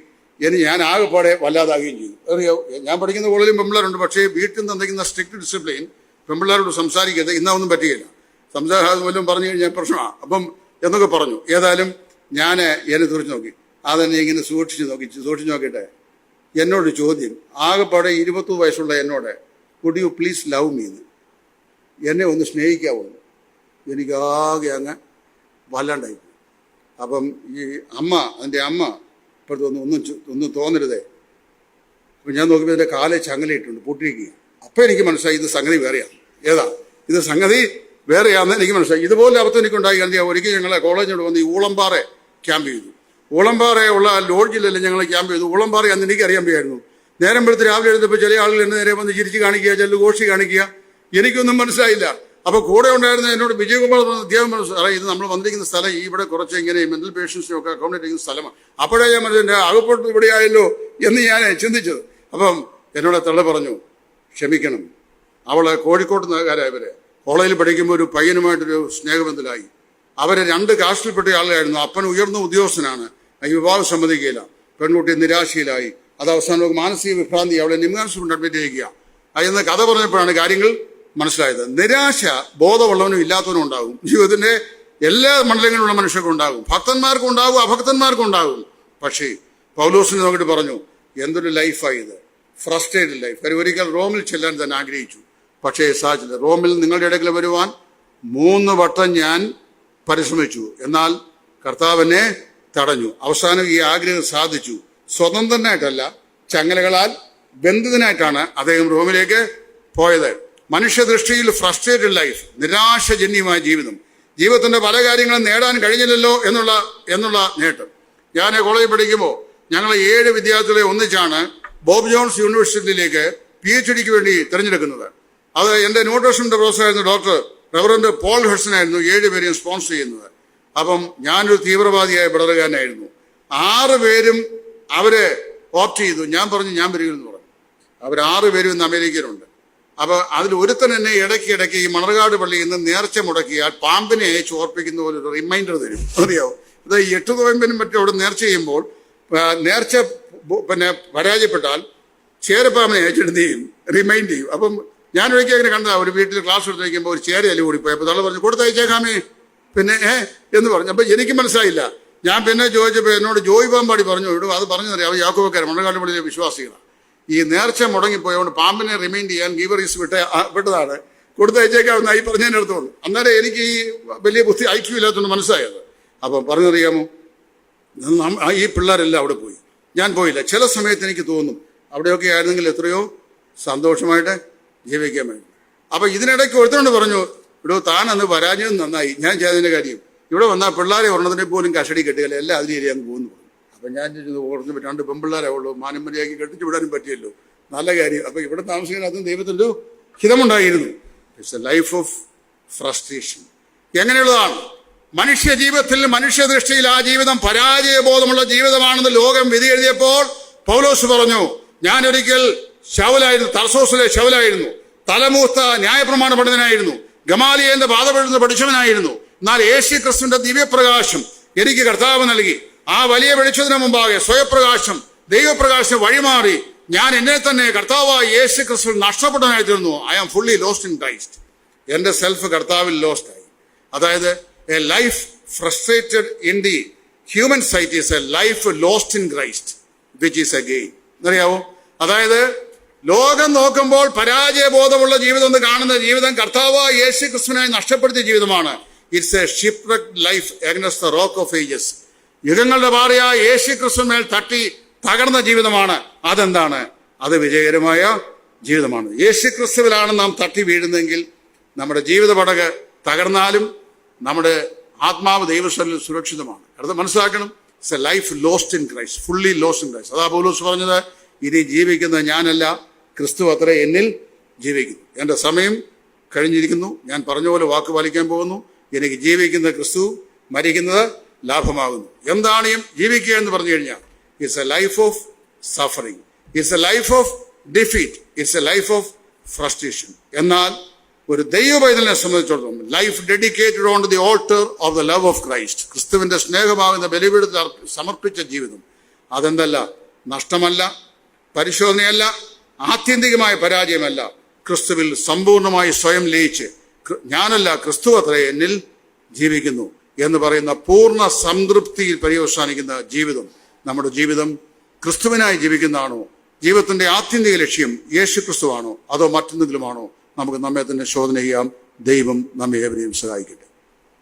ഞാൻ ആകെപ്പാടെ വല്ലാതാകുകയും ചെയ്തു. അറിയോ, ഞാൻ പഠിക്കുന്ന കോളേജിലും പെമ്പിള്ളാരുണ്ട്. പക്ഷേ വീട്ടിൽ നിന്ന് സ്ട്രിക്ട് ഡിസിപ്ലിൻ, പെമ്പിള്ളാരോട് സംസാരിക്കരുത്, ഇന്നൊന്നും പറ്റുകയില്ല, സംസാരം വല്ലതും പറഞ്ഞു കഴിഞ്ഞാൽ പ്രശ്നമാണ്. അപ്പം എന്നൊക്കെ പറഞ്ഞു. ഏതായാലും ഞാൻ എന്നെ തുറച്ചു നോക്കി. അതെന്നെ ഇങ്ങനെ സൂക്ഷിച്ചു നോക്കിയിട്ട് എന്നോട് ചോദ്യം, ആകെപ്പാടെ 20 വയസ്സുള്ള എന്നോട്, could you please love me എന്ന്, എന്നെ ഒന്ന് സ്നേഹിക്കാവോ? എനിക്കാകെ അങ്ങ് വല്ലാണ്ടായി. അപ്പം ഈ അതിൻ്റെ അമ്മ ഇപ്പോഴത്തെ ഒന്നും തോന്നരുതേ. അപ്പം ഞാൻ നോക്കിയപ്പോൾ എൻ്റെ കാലെ ചങ്ങലയിട്ടുണ്ട്, പൊട്ടിയിരിക്കുക. അപ്പം എനിക്ക് മനസ്സിലായി ഇത് സംഗതി വേറെയാണ്. ഇത് സംഗതി വേറെയാണെന്ന് എനിക്ക് മനസ്സിലായി. ഇതുപോലെ അബദ്ധം എനിക്കുണ്ടായി. ഒരിക്കൽ ഞങ്ങളെ കോളേജിനോട് വന്ന് ഈ ഊളംപാറ ക്യാമ്പ് ചെയ്തു. ഊളംപാറയുള്ള ലോഡ്ജിലല്ലേ ഞങ്ങൾ ക്യാമ്പ് ചെയ്തു. ഊളംപാറ അന്ന് എനിക്കറിയാൻ വയ്യായിരുന്നു. നേരം വെളുത്ത് രാവിലെ എഴുന്നപ്പോൾ ചില ആളുകൾ എന്നെ നേരെ വന്ന് ചിരിച്ച് കാണിക്കുക, ചില ഘോഷി കാണിക്കുക. എനിക്കൊന്നും മനസ്സിലായില്ല. അപ്പൊ കൂടെ ഉണ്ടായിരുന്ന എന്നോട് വിജയകുമാർ അദ്ദേഹം പറഞ്ഞു, സാറേ ഇത് നമ്മൾ വന്നിരിക്കുന്ന സ്ഥലം ഇവിടെ കുറച്ച് ഇങ്ങനെ മെന്റൽ പേഷ്യൻസിനും ഒക്കെ അക്കോമഡേറ്റ് ചെയ്യുന്ന സ്ഥലമാണ്. അപ്പോഴേ ഞാൻ പറഞ്ഞ അകപ്പെട്ട് ഇവിടെയായല്ലോ എന്ന് ഞാൻ ചിന്തിച്ചത്. അപ്പം എന്നോട് തള്ള പറഞ്ഞു, ക്ഷമിക്കണം, അവള് കോഴിക്കോട്ട് നഗരക്കാരായവര് കോളേജിൽ പഠിക്കുമ്പോൾ ഒരു പയ്യനുമായിട്ടൊരു സ്നേഹബന്ധത്തിലായി. അവരെ 2 കാസ്റ്റിൽപ്പെട്ട ആളുകളായിരുന്നു. അപ്പൻ ഉയർന്ന ഉദ്യോഗസ്ഥനാണ്, വിവാഹം സമ്മതിക്കില്ല. പെൺകുട്ടി നിരാശയിലായി. അത് അവസാനം മാനസിക വിഭ്രാന്തി, അവളെ നിമ്നാൻസ് കൊണ്ട് അഡ്മിറ്റ് ചെയ്യുക എന്ന് കഥ പറഞ്ഞപ്പോഴാണ് കാര്യങ്ങൾ മനസ്സിലായത്. നിരാശ ബോധമുള്ളവനും ഇല്ലാത്തവനും ഉണ്ടാകും. ജീവിതത്തിന്റെ എല്ലാ മണ്ഡലങ്ങളിലുള്ള മനുഷ്യർക്കും ഉണ്ടാകും. ഭക്തന്മാർക്കും ഉണ്ടാകും, അഭക്തന്മാർക്കും ഉണ്ടാകും. പക്ഷേ പൗലോസിനെ നോക്കിയിട്ട് പറഞ്ഞു, എന്തൊരു ലൈഫായത്, ഫ്രസ്ട്രേറ്റഡ് ലൈഫ്. കാര്യം ഒരിക്കൽ റോമിൽ ചെല്ലാൻ തന്നെ ആഗ്രഹിച്ചു, പക്ഷേ സാധിച്ചില്ല. റോമിൽ നിങ്ങളുടെ ഇടയ്ക്ക് വരുവാൻ 3 വട്ടം ഞാൻ പരിശ്രമിച്ചു, എന്നാൽ കർത്താവിനെ തടഞ്ഞു. അവസാനം ഈ ആഗ്രഹം സാധിച്ചു. സ്വതന്ത്രനായിട്ടല്ല, ചങ്ങലകളാൽ ബന്ധിതനായിട്ടാണ് അദ്ദേഹം റോമിലേക്ക് പോയത്. മനുഷ്യദൃഷ്ടിയിൽ ഫ്രസ്ട്രേറ്റഡ് ലൈഫ്, നിരാശജന്യമായ ജീവിതം, ജീവിതത്തിന്റെ പല കാര്യങ്ങളും നേടാൻ കഴിഞ്ഞില്ലല്ലോ എന്നുള്ള നേട്ടം. ഞാൻ കോളേജിൽ പഠിക്കുമ്പോൾ ഞങ്ങൾ 7 വിദ്യാർത്ഥികളെ ഒന്നിച്ചാണ് ബോബ് ജോൺസ് യൂണിവേഴ്സിറ്റിയിലേക്ക് PhDക്ക് വേണ്ടി തിരഞ്ഞെടുക്കുന്നത്. അത് എന്റെ ന്യൂട്രീഷന്റെ പ്രൊഫസറായിരുന്നു ഡോക്ടർ റവറന്റ് പോൾ ഹെഡ്സൺ ആയിരുന്നു 7 പേരെയും സ്പോൺസർ ചെയ്യുന്നത്. അപ്പം ഞാനൊരു തീവ്രവാദിയായ ബ്രദറുകാരനായിരുന്നു. 6 പേരും അവരെ ഓപ്റ്റ് ചെയ്തു. ഞാൻ പറഞ്ഞു ഞാൻ വരികയെന്ന് പറഞ്ഞു. അവർ 6 പേരും ഇന്ന് അമേരിക്കയിലുണ്ട്. അപ്പൊ അതിൽ ഒരുത്തൻ എന്നെ ഇടയ്ക്ക് ഈ മണർകാട് പള്ളിയിൽ നിന്ന് നേർച്ച മുടക്കിയാൽ പാമ്പിനെ അയച്ച് ഓർപ്പിക്കുന്ന പോലെ ഒരു റിമൈൻഡർ തരും. അറിയാവോ, ഇത് 8 നോയമ്പിനും മറ്റും അവിടെ നേർച്ച ചെയ്യുമ്പോൾ നേർച്ച പരാജയപ്പെട്ടാൽ ചേരപ്പാമ്പിനെ അയച്ചിട്ട് ചെയ്യും, റിമൈൻഡ് ചെയ്യും. അപ്പം ഞാൻ ഒരിക്കൽ അങ്ങനെ കണ്ടതാ, ഒരു വീട്ടിൽ ക്ലാസ് എടുത്ത് വയ്ക്കുമ്പോൾ ഒരു ചേരയല്ല കൂടിപ്പോയി. അപ്പൊ തള്ള പറഞ്ഞു കൊടുത്തയച്ചേക്കാമേ പിന്നെ എന്ന് പറഞ്ഞു. അപ്പൊ എനിക്ക് മനസ്സിലായില്ല. ഞാൻ പിന്നെ ചോദിച്ചപ്പോൾ എന്നോട് ജോയ് പാമ്പാടി പറഞ്ഞു, ഇവിടെ അത് പറഞ്ഞു തരാം, യാക്കോബക്കാരൻ മണർകാട് പള്ളിയിലെ വിശ്വാസികളാണ്. ഈ നേർച്ച മുടങ്ങിപ്പോയതുകൊണ്ട് പാമ്പിനെ റിമൈൻഡ് ചെയ്യാൻ ഗീവറീസ് വിട്ടതാണ്, കൊടുത്തയച്ചേക്കാവുന്ന ഈ പറഞ്ഞതിൻ്റെ അടുത്തുള്ളൂ. അന്നേരം എനിക്ക് ഈ വലിയ ബുദ്ധി ഐക്യം ഇല്ലാത്തതുകൊണ്ട് മനസ്സിലായത്. അപ്പം പറഞ്ഞറിയാമോ, ഈ പിള്ളേരെല്ലാം അവിടെ പോയി, ഞാൻ പോയില്ല. ചില സമയത്ത് എനിക്ക് തോന്നും അവിടെയൊക്കെ ആയിരുന്നെങ്കിൽ എത്രയോ സന്തോഷമായിട്ട് ജീവിക്കാൻ വേണ്ടി. അപ്പൊ ഇതിനിടയ്ക്ക് ഒരുത്തോണ്ട് പറഞ്ഞു, ഇവിടെ താനന്ന് പരാജയം നന്നായി, ഞാൻ ചെയ്തതിന്റെ കാര്യം ഇവിടെ വന്നാൽ പിള്ളേരെ ഒരെണ്ണത്തിനെ പോലും കഷടി കെട്ടുകയല്ല, എല്ലാം അതിന് അങ്ങ് പോകുന്നു. അപ്പൊ ഞാൻ ഓർന്ന് 2 പെൺപിള്ളേരേ ഉള്ളൂ, മാനമ്പരിയാക്കി കെട്ടിച്ചു വിടാനും പറ്റിയല്ലോ, നല്ല കാര്യം. അപ്പൊ ഇവിടെ താമസിക്കാൻ അതും ദൈവത്തിന്റെ ഹിതമുണ്ടായിരുന്നു. It's a life of frustration. എങ്ങനെയുള്ളതാണ് മനുഷ്യ ജീവിതത്തിൽ? മനുഷ്യദൃഷ്ടിയിൽ ആ ജീവിതം പരാജയബോധമുള്ള ജീവിതമാണെന്ന് ലോകം വിധി എഴുതിയപ്പോൾ പൗലോസ് പറഞ്ഞു, ഞാനൊരിക്കൽ ശൗലായിരുന്നു, തർസോസിലെ ശൗലായിരുന്നു, തലമൂത്ത ന്യായപ്രമാണ പണ്ഡിതനായിരുന്നു, ഗമാലിയേലിന്റെ പാദപെടുന്ന പഠിച്ചവനായിരുന്നു. എന്നാൽ യേശു ക്രിസ്തുവിന്റെ ദിവ്യപ്രകാശം എനിക്ക് കർത്താവ് നൽകി. ആ വലിയ വെളിച്ചത്തിന് മുമ്പാകെ സ്വയപ്രകാശം, ദൈവപ്രകാശം വഴിമാറി ഞാൻ എന്നെ തന്നെ കർത്താവായ യേശു ക്രിസ്തു നഷ്ടപ്പെട്ടവനായി തീർന്നു. I am fully lost in Christ. എന്റെ സെൽഫ് കർത്താവിൽ ലോസ്റ്റ് ആയി. അതായത് a life frustrated in the human sight is a life lost in Christ which is a gain. എന്നറിയാവോ, അതായത് ലോകം നോക്കുമ്പോൾ പരാജയബോധമുള്ള ജീവിതം എന്ന് കാണുന്ന ജീവിതം കർത്താവായ യേശു ക്രിസ്തുവിനായി നഷ്ടപ്പെടുത്തിയ ജീവിതമാണ്. It's a shipwrecked life against the rock of ages. യുഗങ്ങളുടെ പാറയായ യേശു ക്രിസ്തുവിന്മേൽ തട്ടി തകർന്ന ജീവിതമാണ്. അതെന്താണ്? അത് വിജയകരമായ ജീവിതമാണ്. യേശു ക്രിസ്തുവിലാണ് നാം തട്ടി വീഴുന്നതെങ്കിൽ നമ്മുടെ ജീവിത പടക് തകർന്നാലും നമ്മുടെ ആത്മാവ് ദൈവസ്ഥലിൽ സുരക്ഷിതമാണ്. അത് മനസ്സിലാക്കണം. It's a life lost in Christ, fully lost in Christ. അതാ പൗലോസ് പറഞ്ഞത്, ഇനി ജീവിക്കുന്ന ഞാനല്ല, ക്രിസ്തു അത്രേ എന്നിൽ ജീവിക്കുന്നു. എൻ്റെ സമയം കഴിഞ്ഞിരിക്കുന്നു, ഞാൻ പറഞ്ഞ പോലെ വാക്ക് പാലിക്കാൻ പോകുന്നു. എനിക്ക് ജീവിക്കുന്ന ക്രിസ്തു, മരിക്കുന്നത് ലാഭമാകുന്നു. എന്താണ് ജീവിക്കുക എന്ന് പറഞ്ഞു കഴിഞ്ഞാൽ, it's a life of suffering, it's a life of defeat, it's a life of frustration. എന്നാൽ ഒരു ദൈവ പൈതലിനെ സംബന്ധിച്ചിടത്തോളം life dedicated on the altar of the love of Christ, ക്രിസ്തുവിന്റെ സ്നേഹമാകുന്ന ബലിപീഠത്തിൽ സമർപ്പിച്ച ജീവിതം, അതെന്തല്ല, നഷ്ടമല്ല, പരിശോധനയല്ല, ആത്യന്തികമായ പരാജയമല്ല. ക്രിസ്തുവിൽ സമ്പൂർണമായി സ്വയം ലയിച്ച് ഞാനല്ല, ക്രിസ്തു അത്രേ എന്നിൽ ജീവിക്കുന്നു എന്ന് പറയുന്ന പൂർണ്ണ സംതൃപ്തിയിൽ പര്യവസാനിക്കുന്ന ജീവിതം. നമ്മുടെ ജീവിതം ക്രിസ്തുവിനായി ജീവിക്കുന്നതാണോ? ജീവിതത്തിന്റെ ആത്യന്തിക ലക്ഷ്യം യേശു ക്രിസ്തുവാണോ? അതോ മറ്റെന്തെങ്കിലുമാണോ? നമുക്ക് നമ്മെ തന്നെ ശോധന ചെയ്യാം. ദൈവം നമ്മെ ഏവരെയും സഹായിക്കട്ടെ.